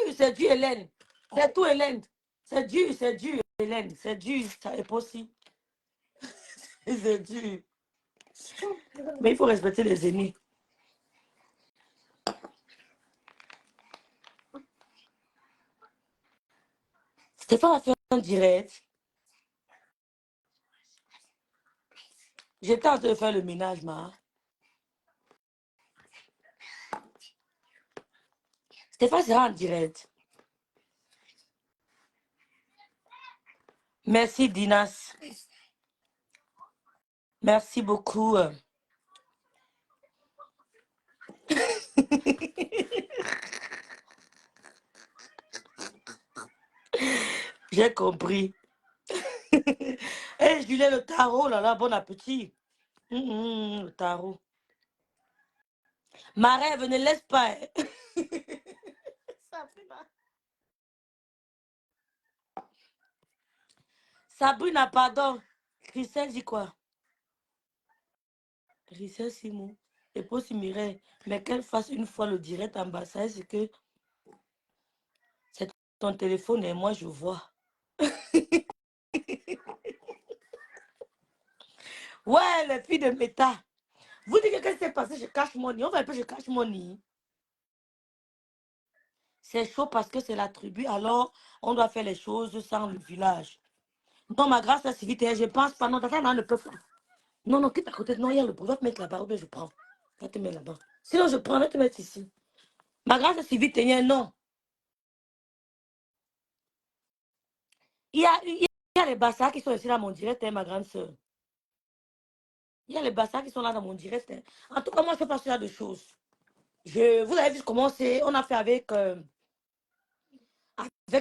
Hélène. C'est tout, Hélène. C'est dur, Hélène. C'est dur, ça est possible. C'est dur. Mais il faut respecter les aînés. Stéphane a fait un direct. J'étais en train de faire le ménage, ma. Stéphane sera en direct. Merci, Dinas. Merci beaucoup. J'ai compris. Eh, Julien, le tarot, là, bon appétit. Le tarot. Ma rêve, ne laisse pas. Sabrina, pardon. Christelle dit quoi? Christelle Simon. Et pour Mireille. Mais qu'elle fasse une fois le direct en bas, ça c'est que c'est ton téléphone et moi je vois. Ouais, les filles de méta. Vous dites que qu'est-ce qui s'est passé? Je cache mon nid. On va un peu, je cache mon nid. C'est chaud parce que c'est la tribu. Alors, on doit faire les choses sans le village. Non, ma grâce, c'est vite. Je pense pas. Non, tata, non, ne peut pas. Non, non, quitte à côté. Non, il y a le bruit. Va te mettre là-bas. Ou bien je prends. Va te mettre là-bas. Sinon, je prends. Va te mettre ici. Ma grâce, c'est vite. Non. Il y a les bassards qui sont ici dans mon direct, hein, ma grande soeur. Il y a les bassards qui sont là dans mon direct. Hein. En tout cas, moi, je fais pas ce genre de choses. Vous avez vu comment c'est. On a fait avec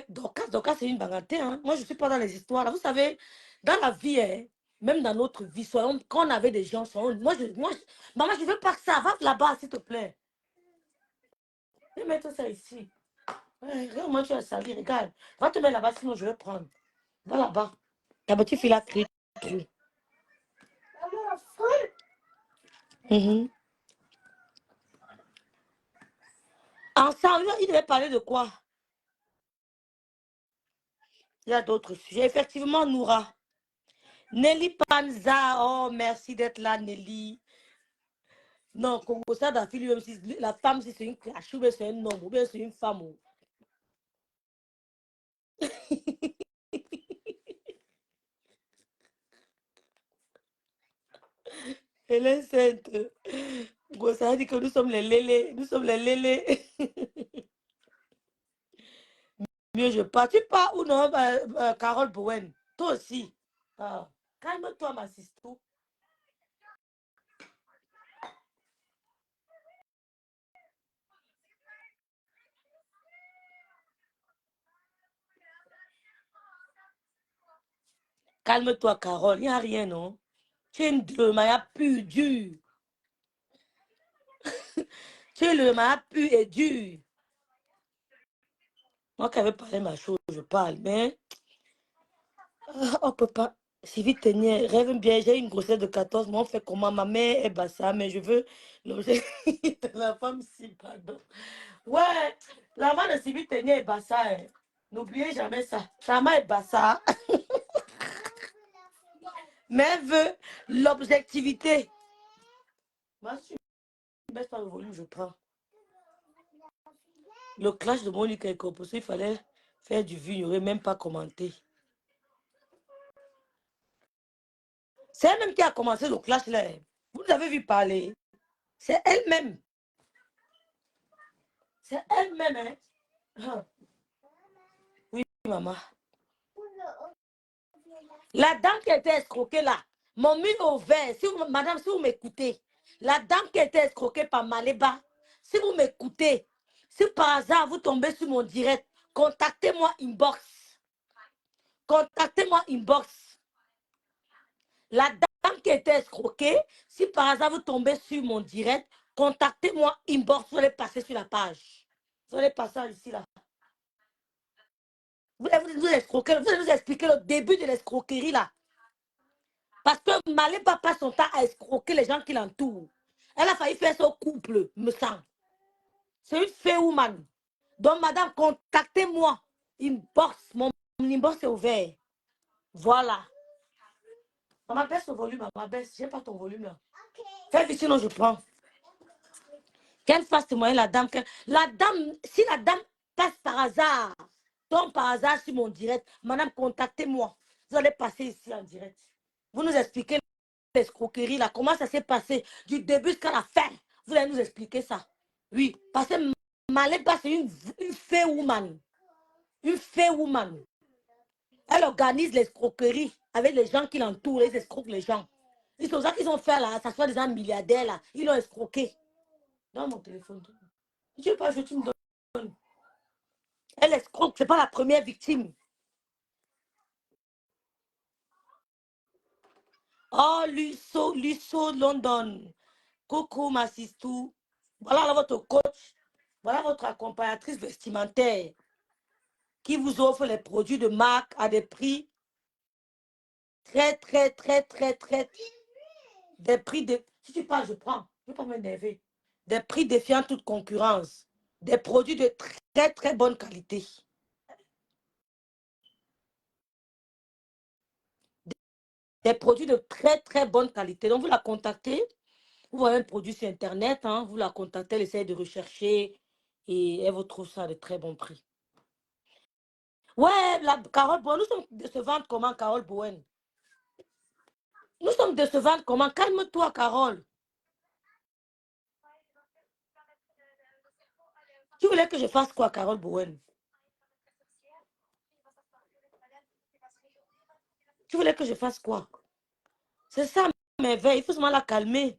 Dorcas. Dorcas, c'est une bagatelle. Hein. Moi, je ne suis pas dans les histoires. Là. Vous savez, dans la vie, hein, même dans notre vie, quand on avait des gens, maman, je ne veux pas que ça. Va là-bas, s'il te plaît. Je vais mettre ça ici. Ouais, regarde, moi, tu as sali. Regarde. Va te mettre là-bas, sinon je vais prendre. Va là-bas. Ta petite fille là, crie. Mhm. Ensemble, il devait parler de quoi? Il y a d'autres sujets. Effectivement, Noura. Nelly Panza. Oh, merci d'être là, Nelly. Non, Congo, ça, la fille, même si la femme, si c'est une crache, ou bien c'est un homme, ou bien c'est une femme. Oh. Elle est sainte. Ça dit que nous sommes les lélés. Nous sommes les lélés. Mieux je pars. Tu pars ou non, Carole Bowen? Toi aussi. Ah. Calme-toi, ma sister. Calme-toi, Carole. Il n'y a rien, non? Tu es le maya pur, dur. Tu es le maya pur et dur. Moi, quand je veux parler ma chose, je parle. Mais on ne peut pas. Si vite tenir, rêve bien. J'ai une grossesse de 14 mois. On fait comment? Ma mère est bassa, mais je veux l'objet de la femme si, pardon. Ouais, la main de Sylvie Tenir est bassa. Hein. N'oubliez jamais ça. Sa main est bassa. Mais elle veut l'objectivité. Moi, si je ne baisse pas le volume, je prends. Le clash de Monica et Corposo, il fallait faire du vu, il n'y aurait même pas commenté. C'est elle-même qui a commencé le clash là. Vous avez vu parler. C'est elle-même. C'est elle-même. Hein? Ah. Oui, maman. La dame qui était escroquée là, m'ont mis au vert. Si vous, madame, si vous m'écoutez, la dame qui était escroquée par Maléba, si vous m'écoutez, si par hasard vous tombez sur mon direct, contactez-moi inbox. Contactez-moi inbox. La dame qui était escroquée, si par hasard vous tombez sur mon direct, contactez-moi inbox. Vous allez passer sur la page. Vous allez passer ici là. Vous allez vous escroquer, vous allez vous expliquer le début de l'escroquerie là. Parce que Maléba passe son temps à escroquer les gens qui l'entourent. Elle a failli faire son couple, me semble. C'est une fée woman. Donc, madame, contactez-moi. Inbox, mon inbox est ouvert. Voilà. Maman, baisse le volume, maman, baisse. J'ai pas ton volume là. Fais vite, sinon je prends. Qu'elle fasse témoigner la dame. La dame, si la dame passe par hasard, tombe par hasard sur mon direct, madame, contactez-moi. Vous allez passer ici en direct. Vous nous expliquez l'escroquerie là, comment ça s'est passé du début jusqu'à la fin. Vous allez nous expliquer ça. Oui, parce que Maléba, c'est une fée woman. Une fée woman. Elle organise l'escroquerie avec les gens qui l'entourent. Ils escroquent les gens. Ils sont ça qu'ils ont fait là, ça soit des gens milliardaires là. Ils l'ont escroqué. Dans mon téléphone. Je sais pas, tu me donnes. Elle escroque, c'est pas la première victime. Oh, Lusso London. Coucou, ma sistou. Voilà là, votre coach. Voilà votre accompagnatrice vestimentaire qui vous offre les produits de marque à des prix très, des prix de... Si tu parles, je prends. Je ne vais pas m'énerver. Des prix défiant toute concurrence. Des produits de très bonne qualité. Des produits de très bonne qualité. Donc, vous la contactez. Vous voyez un produit sur Internet, hein, vous la contactez, elle essaie de rechercher et elle vous trouve ça à de très bons prix. Ouais, Carole Bowen, nous sommes décevantes comment, Carole Bowen? Nous sommes décevantes comment? Calme-toi, Carole. Tu voulais que je fasse quoi, Carole Bowen? Tu voulais que je fasse quoi? C'est ça, merveille. Il faut seulement la calmer.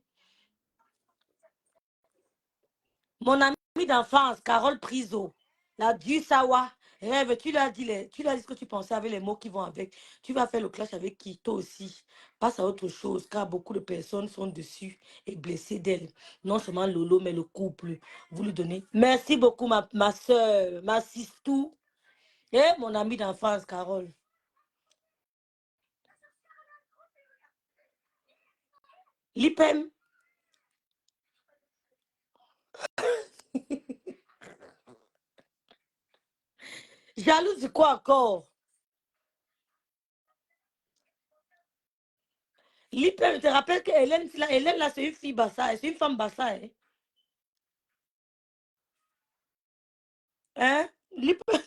Mon amie d'enfance, Carole Priso, la du Sawa, rêve, tu lui as dit ce que tu pensais avec les mots qui vont avec. Tu vas faire le clash avec qui? Toi aussi. Passe à autre chose, car beaucoup de personnes sont dessus et blessées d'elle. Non seulement Lolo, mais le couple. Vous lui donnez. Merci beaucoup, ma soeur, ma sistou. Et mon amie d'enfance, Carole. Lipem. Jalouse de quoi encore? Lipem, je te rappelle que Hélène, là, c'est une fille bassa, c'est une femme bassa. Hein? Hein? Lipem.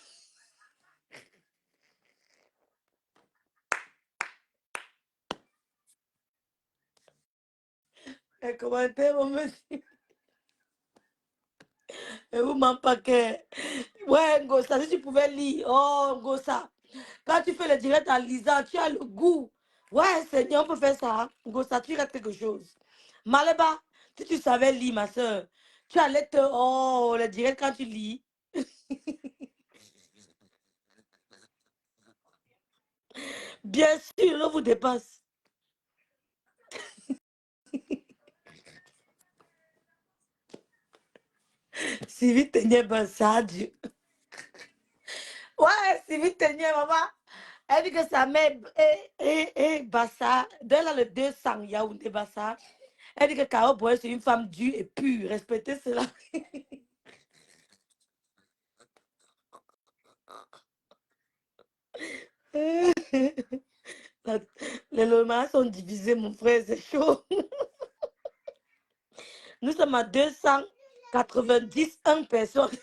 Les commentaires vont me dire. Et vous m'en paquet. Ouais, Ngosa, si tu pouvais lire. Oh, Ngosa. Quand tu fais le direct en lisant, tu as le goût. Ouais, Seigneur, on peut faire ça. Hein. Ngosa, tu rates quelque chose. Maleba, si tu savais lire, ma soeur, tu allais te. Oh, le direct quand tu lis. Bien sûr, on vous dépasse. Si vite, ça, Dieu. Ouais, si vite, maman. Elle dit que sa mère est Bassa. D'elle a le 200 Yaoundé Bassa. Elle dit que Caro Boy, c'est une femme dure et pure. Respectez cela. Les logements sont divisés, mon frère, c'est chaud. Nous sommes à 291 personnes.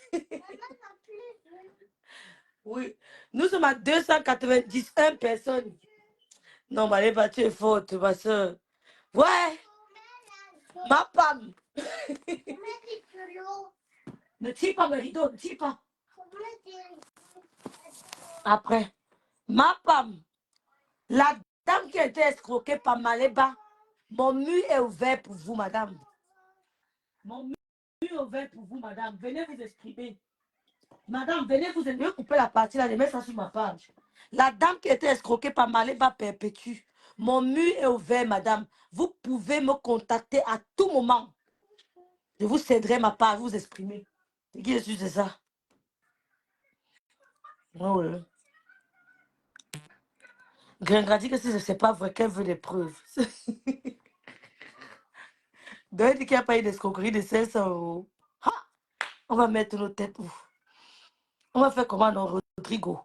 Oui, nous sommes à 291 personnes. Non, mais allez, tu es forte, ma soeur. Ouais, ma femme. Ne tire pas mes rideaux, ne tire pas. Après, ma femme, la dame qui a été escroquée par Maléba, mon mur est ouvert pour vous, madame. Mon mur est ouvert pour vous, madame. Venez vous exprimer. Madame, venez vous exprimer. Couper la partie là, je mets ça sur ma page. La dame qui a été escroquée par Maléba perpétue. Mon mur est ouvert, madame. Vous pouvez me contacter à tout moment. Je vous céderai ma page, vous exprimer. C'est qui je suis, c'est ça? Oh, ouais. Gringa dit que si je ne sais pas vrai, qu'elle veut des preuves. Donc, il dit qu'il n'y a pas eu d'escroquerie de 500 euros. Ha! On va mettre nos têtes où? On va faire comment, non, Rodrigo?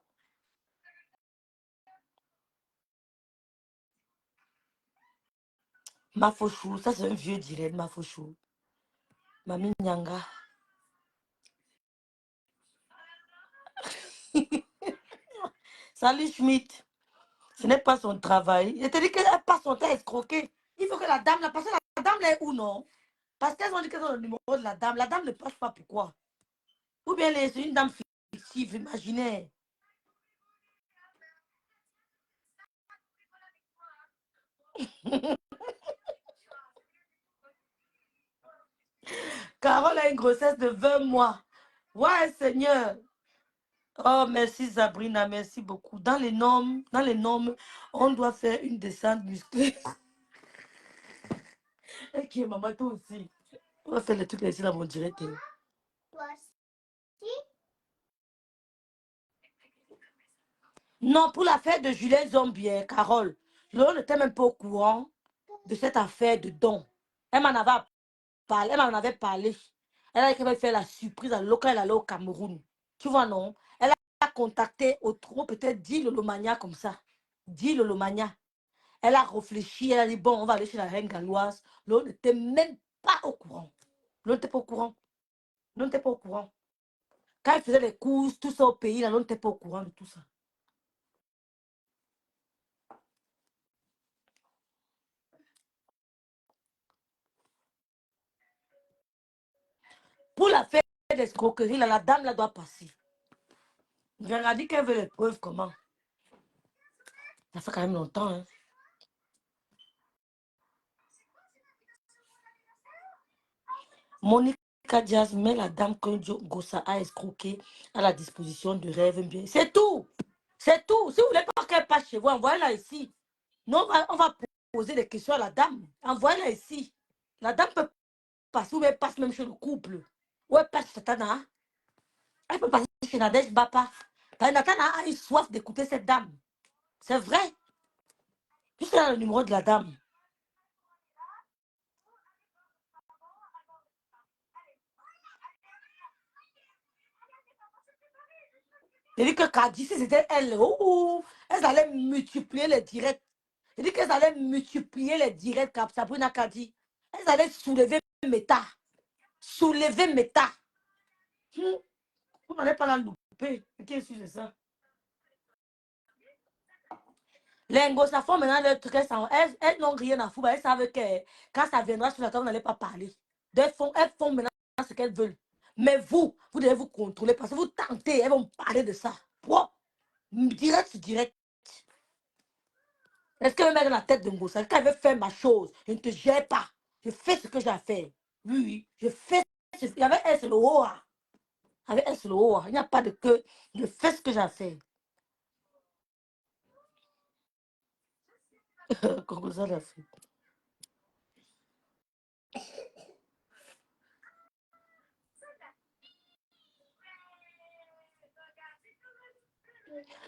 Mafochou, ça c'est un vieux direct, Mafochou. Mami Nyanga. Salut Schmidt. Ce n'est pas son travail. Je te dis qu'elle passe son temps à escroquer. Il faut que la dame, parce que la dame là est où, non? Parce qu'elles ont dit qu'elles ont le numéro de la dame. La dame ne passe pas, pourquoi? Ou bien c'est une dame fictive, imaginaire. Carole a une grossesse de 20 mois. Ouais, Seigneur. Oh, merci Sabrina, merci beaucoup. Dans les normes, on doit faire une descente musclée. Ok, maman, toi aussi. On va faire les trucs ici dans mon direct. Non, pour l'affaire de Julien Zombie, Carole, Lolo n'était même pas au courant de cette affaire de don. Elle m'en avait parlé. Elle m'en avait parlé. Elle a dit qu'elle va faire la surprise alors qu'elle allait au Cameroun. Tu vois, non? Elle a contacté au trop peut-être 10 Lolomania comme ça. 10 Lolomania. Elle a réfléchi, elle a dit, bon, on va aller chez la reine galloise. L'autre n'était même pas au courant. L'autre n'était pas au courant. L'autre n'était pas au courant. Quand elle faisait les courses, tout ça au pays, l'autre n'était pas au courant de tout ça. Pour l'affaire d'escroquerie, la dame la doit passer. J'ai dit qu'elle veut les preuves comment. Ça fait quand même longtemps. Hein. Monica Diaz met la dame que Gossa a escroquée à la disposition de rêve bien. C'est tout. C'est tout. Si vous voulez pas qu'elle passe chez vous, envoyez-la ici. Non, on va poser des questions à la dame. Envoyez-la ici. La dame peut passer ou elle passe même chez le couple. Ou elle passe chez Satana. Elle peut passer chez Nadège Bapa. Parce que Natana a eu soif d'écouter cette dame. C'est vrai. Juste là le numéro de la dame. Il dit que Kadi, si c'était elle, elles allaient multiplier les directs. Il dit qu'elles allaient multiplier les directs comme Sabrina Kadi. Elles allaient soulever Meta. Soulever Meta. Vous n'allez pas la louper. Qu'est-ce que c'est ça? Les Ngosafons, maintenant, elles n'ont rien à foutre. Elles savent que quand ça viendra sur la table, vous n'allez pas parler. Elles font maintenant ce qu'elles veulent. Mais vous devez vous contrôler parce que vous tentez, elles vont parler de ça. Direct, c'est direct. Est-ce qu'elle me met dans la tête de Ngosa? Quand elle veut faire ma chose, je ne te gère pas. Je fais ce que j'ai à faire. Oui, oui, je fais. Il y avait elle, c'est le haut. Avec elle, c'est le haut. Il n'y a pas de que. Je fais ce que j'ai à faire. Ngosa l'a fait.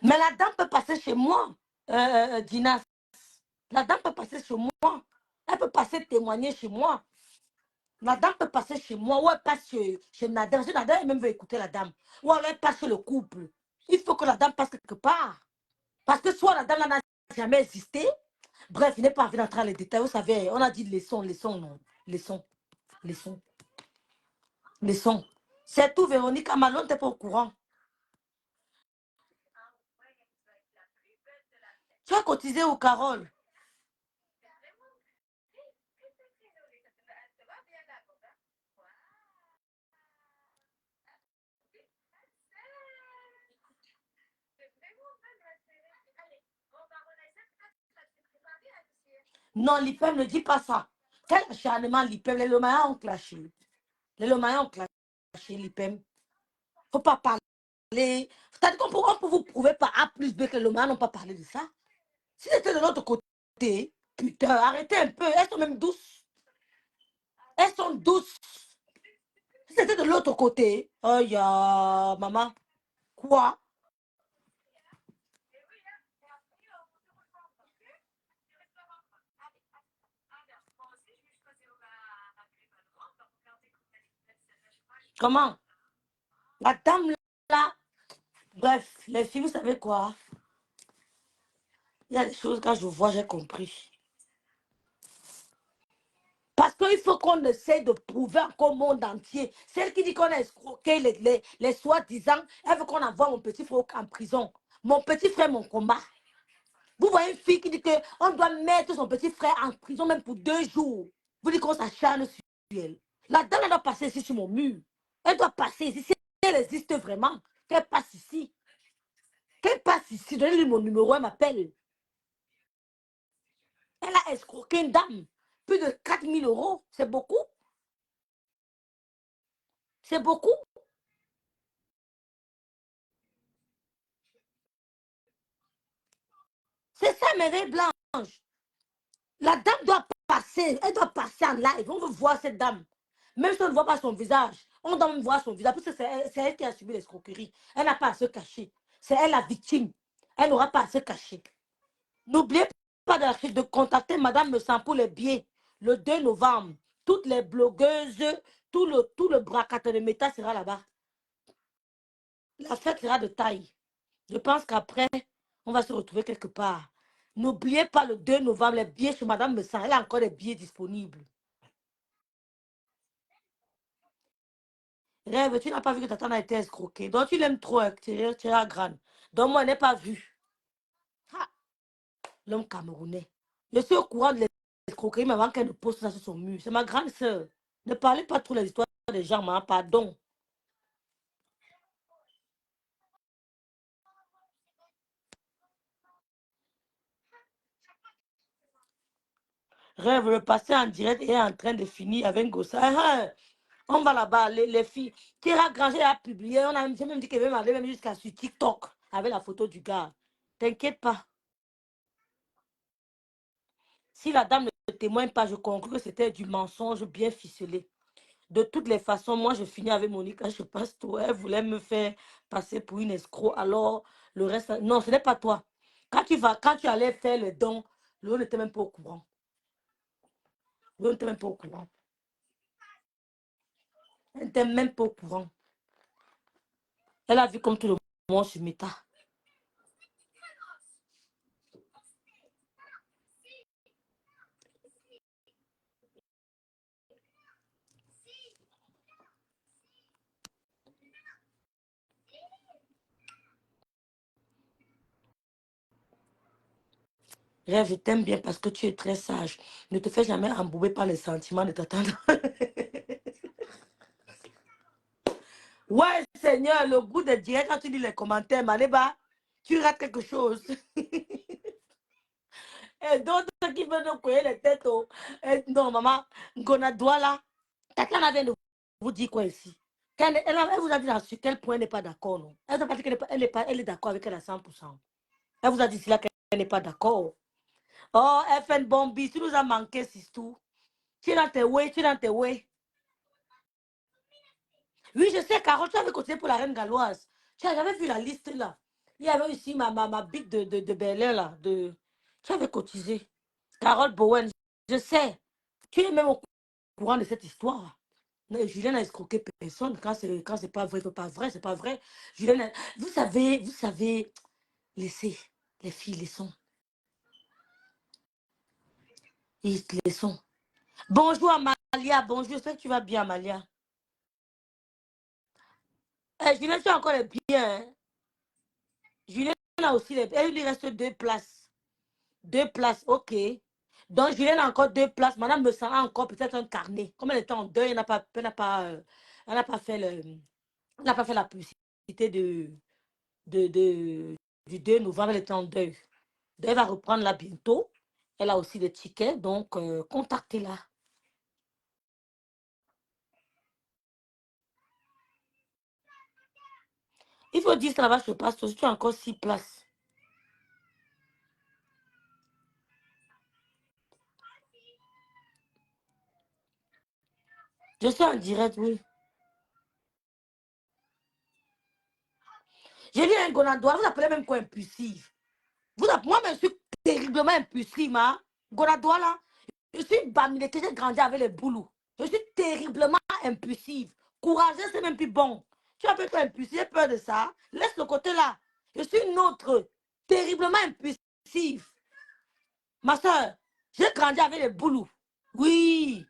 Mais la dame peut passer chez moi, Dinas. La dame peut passer chez moi. Elle peut passer témoigner chez moi. La dame peut passer chez moi ou elle passe chez Nadège. Parce que Nadège elle même veut écouter la dame. Ou alors elle passe chez le couple. Il faut que la dame passe quelque part. Parce que soit la dame n'a jamais existé. Bref, il n'est pas envie d'entrer dans les détails. Vous savez, on a dit leçon, non. Leçon. C'est tout, Véronique. Amalon, tu n'es pas au courant. Tu as cotisé où, Carole? Non, l'IPEM ne dit pas ça. Quel acharnement l'IPEM? Les Lomayens ont clashé. Les Lomayens ont clashé l'IPEM. Il ne faut pas parler. C'est-à-dire qu'on peut vous prouver par A plus B que les Lomayens n'ont pas parlé de ça. Si c'était de l'autre côté, putain, arrêtez un peu. Elles sont même douces. Elles sont douces. Si c'était de l'autre côté, oh ya, maman. Quoi? Comment? La dame là, bref, les filles, vous savez quoi? Il y a des choses, quand je vois, j'ai compris. Parce qu'il faut qu'on essaie de prouver encore au monde entier. Celle qui dit qu'on a escroqué les soi-disant, elle veut qu'on envoie mon petit frère en prison. Mon petit frère, mon combat. Vous voyez une fille qui dit qu'on doit mettre son petit frère en prison même pour 2 jours. Vous dites qu'on s'acharne sur elle. La dame, elle doit passer ici sur mon mur. Elle doit passer ici. Si elle existe vraiment, qu'elle passe ici. Qu'elle passe ici. Donnez-lui mon numéro, elle m'appelle. Elle a escroqué une dame. Plus de 4 000 euros. C'est beaucoup. C'est beaucoup. C'est ça, mes blanches. La dame doit passer. Elle doit passer en live. On veut voir cette dame. Même si on ne voit pas son visage, on doit même voir son visage. Parce que c'est elle qui a subi l'escroquerie. Elle n'a pas à se cacher. C'est elle la victime. Elle n'aura pas à se cacher. N'oubliez pas de contacter Madame Messan pour les billets. Le 2 novembre. Toutes les blogueuses, tout le braquage de méta sera là-bas. La fête sera de taille. Je pense qu'après, on va se retrouver quelque part. N'oubliez pas le 2 novembre, les billets chez Madame Messan. Elle a encore des billets disponibles. Rêve, tu n'as pas vu que ta tante a été escroquée. Donc tu l'aimes trop, tu es à grande. Donc moi, je n'ai pas vu. Ah, l'homme camerounais. Je suis au courant de l'escroquerie, mais avant qu'elle ne poste ça sur son mur. C'est ma grande sœur. Ne parlez pas trop les histoires des gens, hein, pardon. Rêve, le passé en direct est en train de finir avec Gossa. On va là-bas, les filles. Kira Granger a publié, on a même dit qu'elle va aller même jusqu'à sur TikTok avec la photo du gars. T'inquiète pas. Si la dame ne témoigne pas, je conclue que c'était du mensonge bien ficelé. De toutes les façons, moi, je finis avec Monica, je passe tout. Elle voulait me faire passer pour une escroc. Alors, le reste... Non, ce n'est pas toi. Quand tu allais faire le don, l'autre n'était même pas au courant. L'autre n'était même pas au courant. Elle n'était même pas au courant. Elle a vu comme tout le monde se mettait. Rêve, je t'aime bien parce que tu es très sage. Ne te fais jamais embouber par les sentiments de ta tante. Ouais, Seigneur, le goût de direct quand tu lis les commentaires, Maléba, tu rates quelque chose. Et d'autres qui veulent nous couiller les têtes. Non, maman, Gonadouala, Tatiana vient de vous dire quoi ici? Elle vous a dit sur quel point elle n'est pas d'accord, non? Elle n'a pas dit qu'elle est d'accord avec elle à 100%. Elle vous a dit là qu'elle n'est pas d'accord. Oh, FN Bombi, tu nous as manqué, c'est tout. Tu es dans tes way, tu es dans tes way. Oui, je sais, Carole, tu avais cotisé pour la reine galloise. J'avais vu la liste là. Il y avait aussi ma bite de Bel-Air là. Tu avais cotisé. Carole Bowen, je sais. Tu es même au courant de cette histoire. Julien n'a escroqué personne. Quand c'est pas vrai, c'est pas vrai, c'est pas vrai. Julien vous savez, laissez les filles, laissons. Laissons. Bonjour Amalia, bonjour, j'espère que tu vas bien Amalia. Julien, tu as encore les biens. Hein? Julien a aussi les biens. Il lui reste 2 places. 2 places, ok. Donc Julien a encore 2 places. Madame me sent encore peut-être un carnet. Comme elle était en deuil, elle n'a pas fait la publicité du 2 novembre, elle était en deuil. Donc, elle va reprendre là bientôt. Elle a aussi des tickets, donc contactez-la. Il faut dire ça là-bas, je passe. Tu as encore 6 places. Je suis en direct, oui. J'ai dit un Gonadois, vous appelez même quoi impulsive? Moi, je suis terriblement impulsive, hein? Gonadois, là, je suis bamilété, j'ai grandi avec les boulous. Je suis terriblement impulsive. Courageuse, c'est même plus bon. Tu as peur impulsive, j'ai peur de ça. Laisse le côté là. Je suis une autre, terriblement impulsive. Ma soeur, j'ai grandi avec les boulous. Oui.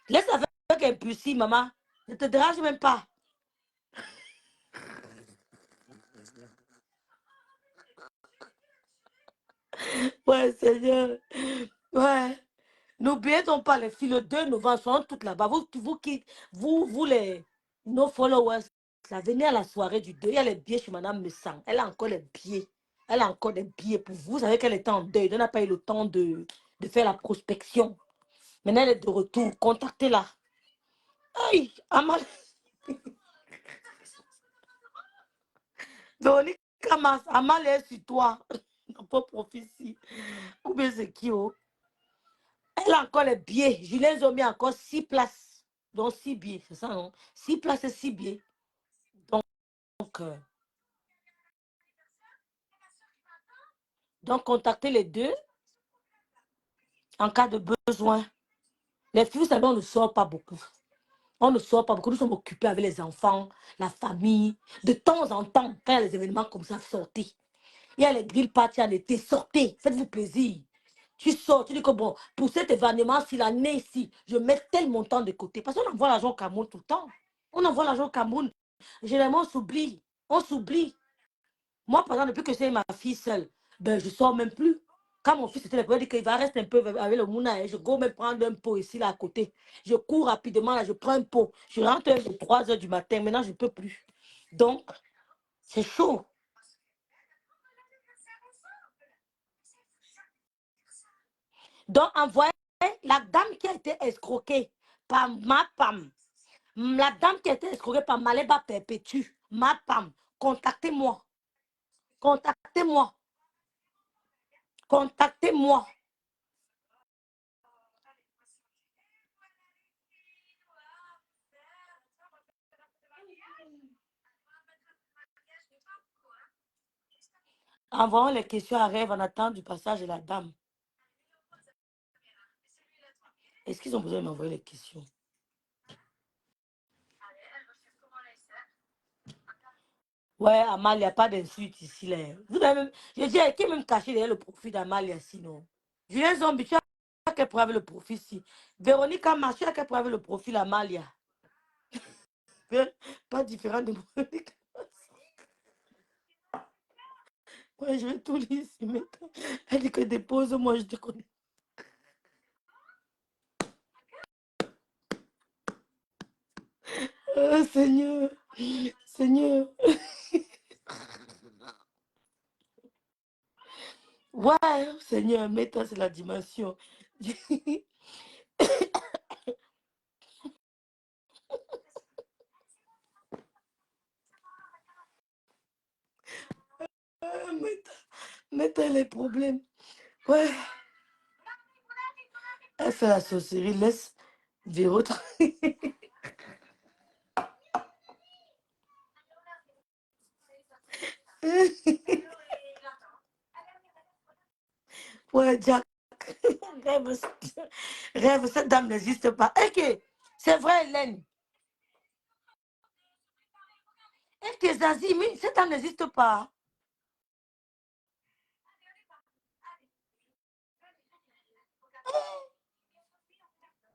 Laisse avec impulsive, maman. Ne te dérange même pas. Ouais, Seigneur. Ouais. N'oubliez donc pas les filles, le 2 novembre, sont toutes là-bas. Nos followers, là, venez à la soirée du 2. Il y a les billets chez Madame Messang. Elle a encore les billets. Elle a encore des billets pour vous. Vous savez qu'elle était en deuil. Elle n'a pas eu le temps de faire la prospection. Maintenant, elle est de retour. Contactez-la. Aïe, Amal. Véronique Kamas, Amal est sur toi. Pas prophétie. Ou bien c'est qui, oh? Elle a encore les billets. Julien Zomi a encore 6 places. Donc 6 billets, c'est ça, non? 6 places et 6 billets. Donc, contactez les deux en cas de besoin. Les filles, vous savez, on ne sort pas beaucoup. On ne sort pas beaucoup. Nous sommes occupés avec les enfants, la famille. De temps en temps, quand il y a les événements comme ça, sortez. Il y a les grill parties en été, sortez. Faites-vous plaisir. Tu sors, tu dis que bon, pour cet événement, si l'année ici, je mets tel montant de côté. Parce qu'on envoie l'argent au Cameroun tout le temps. On envoie l'argent au Cameroun. Généralement, on s'oublie. On s'oublie. Moi, par exemple, depuis que j'ai ma fille seule, ben, je ne sors même plus. Quand mon fils était là, il dit qu'il va rester un peu avec le mouna. Je go me prendre un pot ici, là, à côté. Je cours rapidement, là, je prends un pot. Je rentre à 3 heures du matin. Maintenant, je ne peux plus. Donc, c'est chaud. Donc, envoyez la dame qui a été escroquée par ma femme. La dame qui a été escroquée par Maleba Perpétue. Ma femme. Contactez-moi. Contactez-moi. Contactez-moi. Envoyons les questions à Rêve en attendant du passage de la dame. Est-ce qu'ils ont besoin de m'envoyer les questions? Ouais, Amal, il n'y a pas d'insulte ici. Là. Vous avez même, je dis, qui est même caché derrière le profil d'Amalia sinon? Julien Zombie, tu as qu'elle pourrait le profil ici. Véronique Amar, tu as qu'elle pourrait le profil Amalia. Pas différent de Véronique. Ouais, je vais tout lire ici maintenant. Elle dit que dépose, moi je te connais. Oh, Seigneur. Seigneur. Ouais, Seigneur, mets-toi sur la dimension. Mets-toi les problèmes. Ouais. Elle fait la sorcellerie, laisse Véro. Ouais, Jack. Rêve, rêve, cette dame n'existe pas. Ok, c'est vrai, Hélène. Est-ce que Zazie, mais cette dame n'existe pas.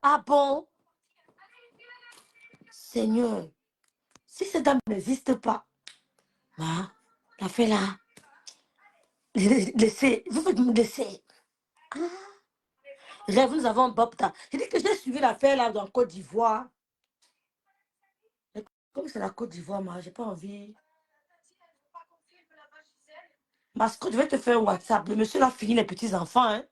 Ah bon? Seigneur, si cette dame n'existe pas, hein, la fait là. Laissez, vous faites me laisser. Ah. Rêve, nous avons Bob Ta. J'ai dit que j'ai suivi l'affaire là dans Côte d'Ivoire. Comme c'est la Côte d'Ivoire, moi, j'ai pas envie. Mascotte, je vais te faire un WhatsApp. Le monsieur là fini les petits enfants, hein.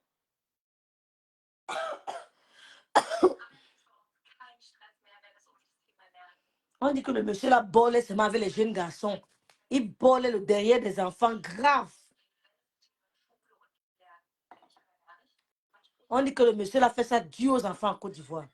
On dit que le monsieur là bolait seulement avec les jeunes garçons. Il bolait le derrière des enfants graves. On dit que le monsieur là fait ça dû aux enfants en Côte d'Ivoire.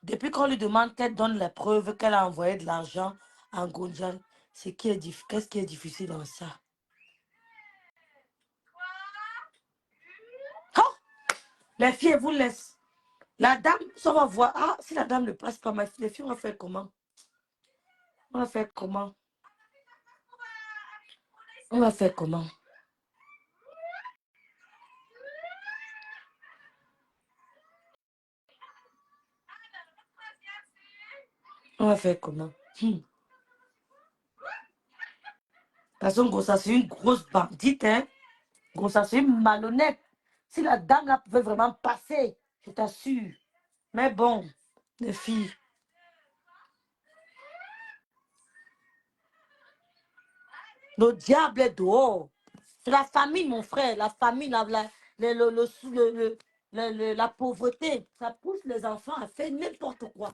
Depuis qu'on lui demande qu'elle donne les preuves qu'elle a envoyé de l'argent en Gonjan, qu'est-ce qui est difficile dans ça? Oh! Les filles vous laissent. La dame, ça va voir. Ah, si la dame ne passe pas, les filles, on va faire comment? On va faire comment? On va faire comment? On va faire comment? Parce que Gossa, c'est une grosse bandite, hein? Gossa, c'est une malhonnête. Si la dame là pouvait vraiment passer, je t'assure. Mais bon, les filles. Le diable est dehors. C'est la famille, mon frère. La famille, la pauvreté. Ça pousse les enfants à faire n'importe quoi.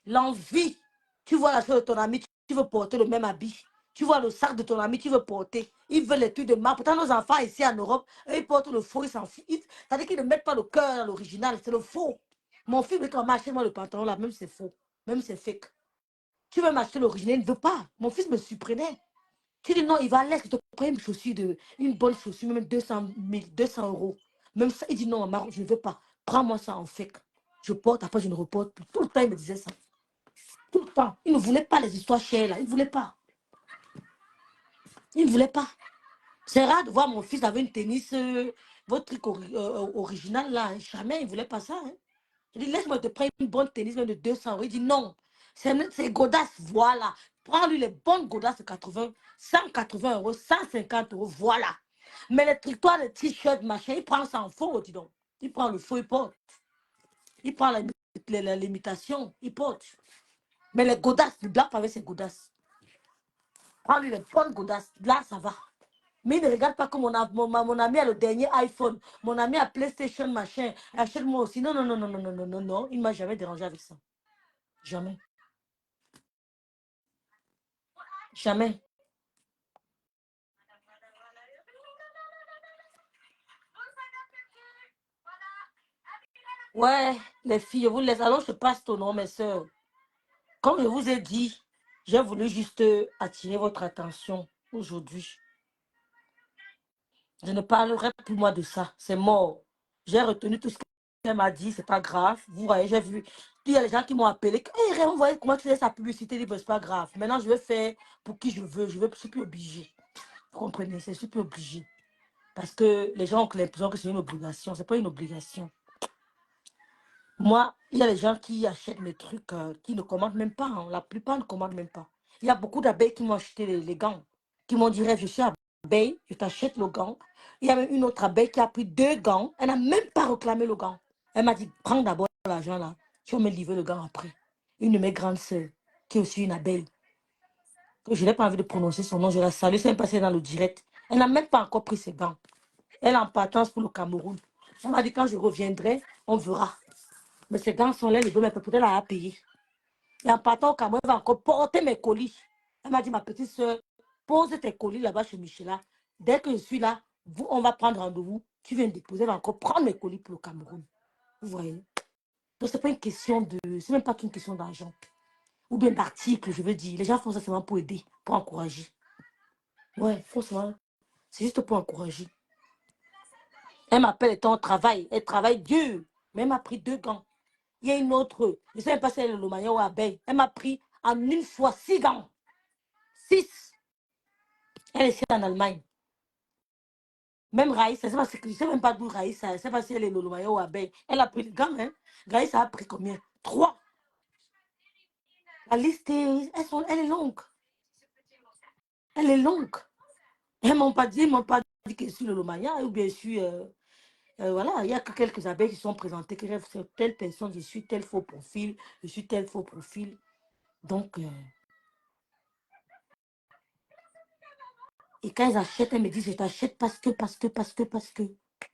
L'envie. Tu vois la chose de ton ami, tu veux porter le même habit. Tu vois le sac de ton ami, tu veux porter. Ils veulent les trucs de marque. Pourtant, nos enfants ici en Europe, eux, ils portent le faux, ils s'en foutent. C'est-à-dire qu'ils ne mettent pas le cœur dans l'original, c'est le faux. Mon fils veut qu'on m'achète moi le pantalon là, même c'est faux. Même c'est fake. Tu veux m'acheter l'original, il ne veut pas. Mon fils me surprenait. Tu dis non, il va laisser te prendre une chaussure, une bonne chaussure, même 200 000, 200 euros. Même ça, il dit non, Maro, je ne veux pas. Prends-moi ça en fake. Je porte, après je ne reporte plus. Tout le temps, il me disait ça. Tout le temps. Il ne voulait pas les histoires chères là. Il ne voulait pas. Il ne voulait pas. C'est rare de voir mon fils avec une tennis, votre truc original là. Jamais, il ne voulait pas ça. Hein. Je dis, laisse-moi te prendre une bonne tennis même de 200 euros. Il dit non. C'est godasses, voilà. Prends-lui les bonnes godasses de 80, 180 euros, 150 euros, voilà. Mais les trictoirs, les t-shirts, machin, il prend ça en faux, dis donc. Il prend le faux, il porte. Il prend l'imitation, il porte. Mais les godasses, il blague avec ses godasses. Prends-lui les bonnes godasses, là, ça va. Mais il ne regarde pas que mon ami a le dernier iPhone, mon ami a PlayStation, machin. Achète-moi aussi. Non, non, non, non, non, non, non, non, non. Il ne m'a jamais dérangé avec ça. Jamais. Jamais. Ouais, les filles, je vous laisse. Alors, je passe ton nom, mes soeurs. Comme je vous ai dit, j'ai voulu juste attirer votre attention aujourd'hui. Je ne parlerai plus moi de ça. C'est mort. J'ai retenu tout ce qu'elle m'a dit. C'est pas grave. Vous voyez, j'ai vu. Il y a des gens qui m'ont appelé. Hey, Raymond, vous voyez comment tu fais sa publicité. Il dit, c'est pas grave. Maintenant, je vais faire pour qui je veux. Je suis plus obligée. Vous comprenez? Je suis plus obligée. Parce que les gens ont l'impression que c'est une obligation. C'est pas une obligation. Moi, il y a des gens qui achètent mes trucs, qui ne commandent même pas. Hein. La plupart ne commandent même pas. Il y a beaucoup d'abeilles qui m'ont acheté les gants. Qui m'ont dit, Rêve, je suis abeille, je t'achète le gant. Il y a même une autre abeille qui a pris 2 gants. Elle n'a même pas réclamé le gant. Elle m'a dit, prends d'abord l'argent là. Tu vas me livrer le gant après. Une de mes grandes sœurs, qui est aussi une abeille. Je n'ai pas envie de prononcer son nom, je la salue. C'est passé dans le direct. Elle n'a même pas encore pris ses gants. Elle est en partance pour le Cameroun. Elle m'a dit, quand je reviendrai, on verra. Mais ces gants sont là, les deux, mais peut-être elle a payé. Et en partant au Cameroun, elle va encore porter mes colis. Elle m'a dit, ma petite soeur, pose tes colis là-bas chez Michela. Dès que je suis là, on va prendre rendez-vous. Tu viens déposer, elle va encore prendre mes colis pour le Cameroun. Vous voyez? Donc, ce n'est pas une question de. C'est même pas qu'une question d'argent. Ou bien d'article, je veux dire. Les gens font ça seulement pour aider, pour encourager. Ouais, forcément. C'est juste pour encourager. Elle m'appelle étant au travail. Elle travaille dur. Mais elle m'a pris 2 gants. Il y a une autre, je ne sais même pas si elle est le maillot ou abeille. Elle m'a pris en une fois 6 gants. 6. Elle est ici en Allemagne. Même Raïssa, je ne sais même pas d'où Raïssa, je ne sais pas si elle est le maillot ou abeille. Elle a pris le gants, hein. Raïssa a pris combien? 3. La liste est, elle est longue. Elle est longue. Ils ne m'ont pas dit que je suis le Lomaya ou bien je suis. Voilà, il y a que quelques abeilles qui sont présentées, que je suis telle personne, je suis tel faux profil, je suis tel faux profil. Donc, et quand ils achètent, elles me disent, je t'achète parce que.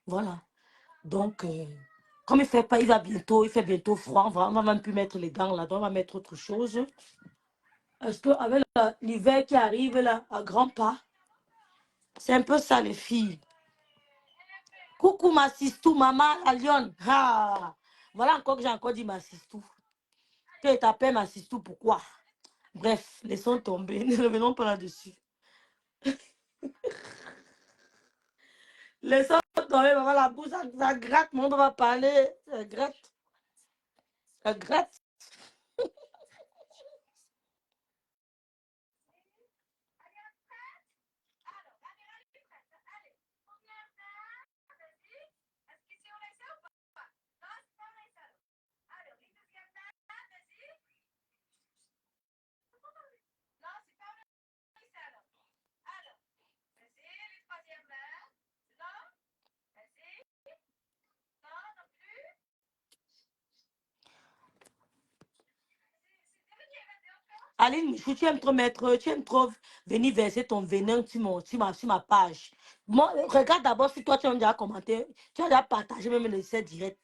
Voilà. Donc, comme il fait pas, il fait bientôt froid, on va même plus mettre les gants là-dedans, on va mettre autre chose. Est-ce qu'avec l'hiver qui arrive là, à grands pas, c'est un peu ça les filles. Coucou ma sistou, maman, la lionne. Ah, voilà encore que j'ai encore dit ma sistou. Tu t'appelles ma sistou, pourquoi? Bref, laissons tomber, ne revenons pas là-dessus. Laissons tomber, maman, la bouche, ça gratte, mon on va parler, ça gratte. Ça gratte. Aline Michou, tu aimes trop venir verser ton venin sur ma page. Moi, regarde d'abord si toi tu as déjà commenté, tu as déjà partagé même le set direct.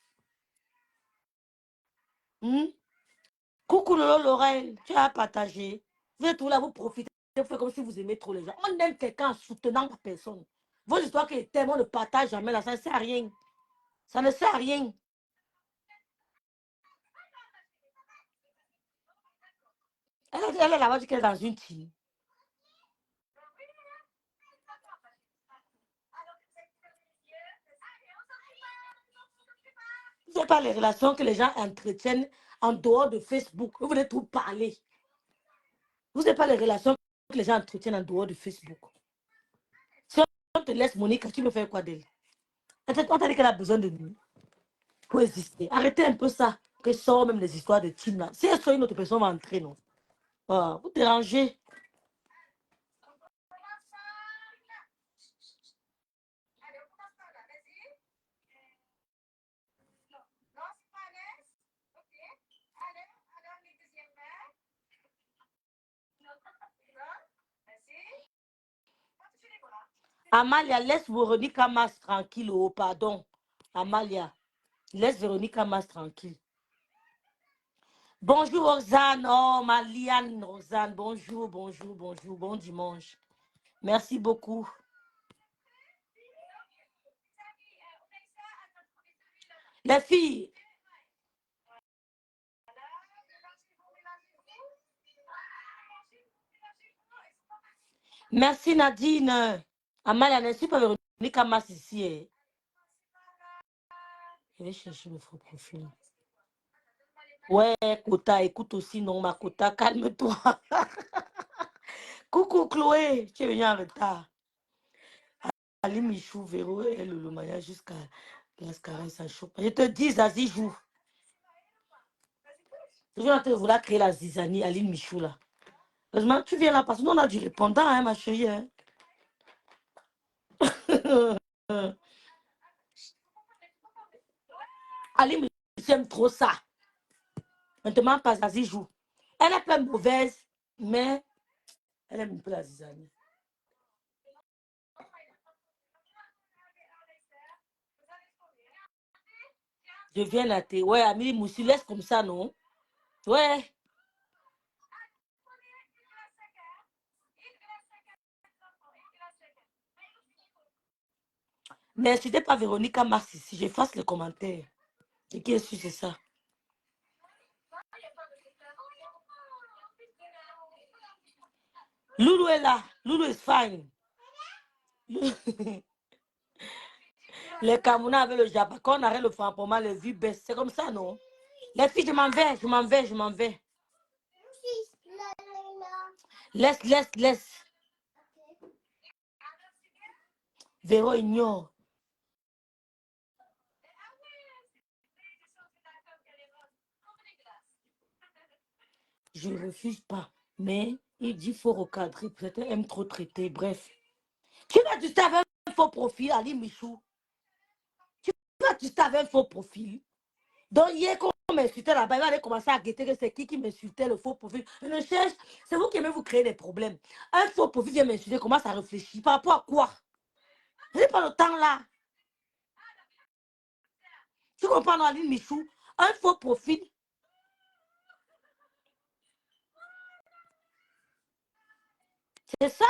Coucou Lolo Lorraine, tu as partagé. Vous êtes tous là, vous profitez, vous faites comme si vous aimez trop les gens. On aime quelqu'un en soutenant la personne. Vos histoires qui tellement ne partagent jamais là, ça ne sert à rien. Ça ne sert à rien. Elle est là-bas, qu'elle est dans une team. Vous savez pas les relations que les gens entretiennent en dehors de Facebook. Vous venez tout parler. Vous savez pas les relations que les gens entretiennent en dehors de Facebook. Si on te laisse Monica, tu veux faire quoi d'elle? On t'a dit qu'elle a besoin de nous pour exister. Arrêtez un peu ça. Que sort même les histoires de team là. Si elle sort une autre personne va entrer, non. Ah, vous dérangez. Amalia, laisse Véronique Amas tranquille. Oh, pardon. Amalia, laisse Véronique Amas tranquille. Bonjour, Rosanne. Oh, ma Liane, Rosanne. Bonjour, bonjour, bonjour. Bon dimanche. Merci beaucoup. Les filles. Merci, Nadine. Amalia, ne suis pas Véronique Amas ici. Eh. Je vais chercher le faux profil. Ouais, Kota, écoute aussi, non, ma Kota, calme-toi. Coucou, Chloé. Tu es venue en retard. Ali Michou, Véro, et le mariage jusqu'à l'ascaré, ça chauffe. Je te dis, Zazie joue. Je vais en train de vouloir créer la zizanie, Aline Michou, là. Heureusement, tu viens là parce que nous, on a du répondant, hein, ma chérie. Hein. Aline Michou, j'aime trop ça. Maintenant, pas Zazie joue. Elle est pas mauvaise, mais elle aime un peu la zizanie. Je viens là, t'es. Ouais, Amélie Moussi, laisse comme ça, non? Ouais. Mais c'était pas Véronique Mars ici. J'efface les commentaires. Et qui est sûr, c'est ça? Loulou est là. Loulou is fine. Les Camerounais avec le Japon. Quand on arrête le franc-parlement, les vues baissent. C'est comme ça, non? Les filles, je m'en vais, je m'en vais, je m'en vais. Laisse, laisse, laisse. Véro ignore. Je ne refuse pas. Mais il dit qu'il faut recadrer. Peut-être qu'elle aime trop traiter. Bref. Tu vas juste avec un faux profil, Ali Michou. Tu vas juste avec un faux profil. Donc, hier, quand on m'insultait là-bas, il va aller commencer à guetter que c'est qui m'insultait, le faux profil. Je ne cherche. C'est vous qui aimez vous créer des problèmes. Un faux profil vient m'insulter, commence à réfléchir. Par rapport à quoi? Je n'ai pas le temps là. Tu comprends, Ali Michou? Un faux profil. C'est ça.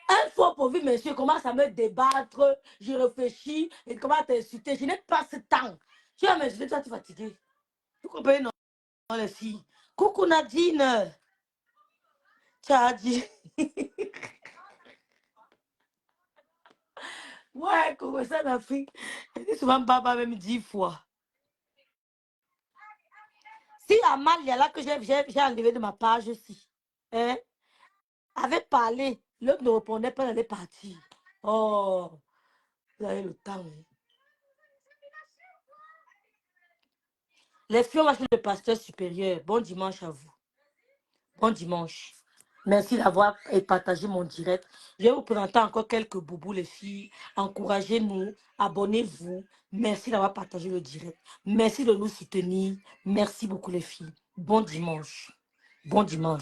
Un faux profil, monsieur, commence à me débattre. Je réfléchis. Et commence à t'insulter. Je n'ai pas ce temps. Tu vas m'insulter, toi, tu es fatigué. Vous comprenez, non, les filles? Coucou Nadine. Tu as dit. Ouais, coucou, ça, la fille. Elle dit souvent Baba même 10 fois. Si Amalia, là, que j'ai enlevé de ma page aussi, hein, avait parlé, l'autre ne répondait pas, elle allait partir. Oh, vous avez le temps. Hein. Les filles, on va chez le pasteur supérieur. Bon dimanche à vous. Bon dimanche. Merci d'avoir partagé mon direct. Je vais vous présenter encore quelques boubous, les filles. Encouragez-nous, abonnez-vous. Merci d'avoir partagé le direct. Merci de nous soutenir. Merci beaucoup, les filles. Bon dimanche. Bon dimanche.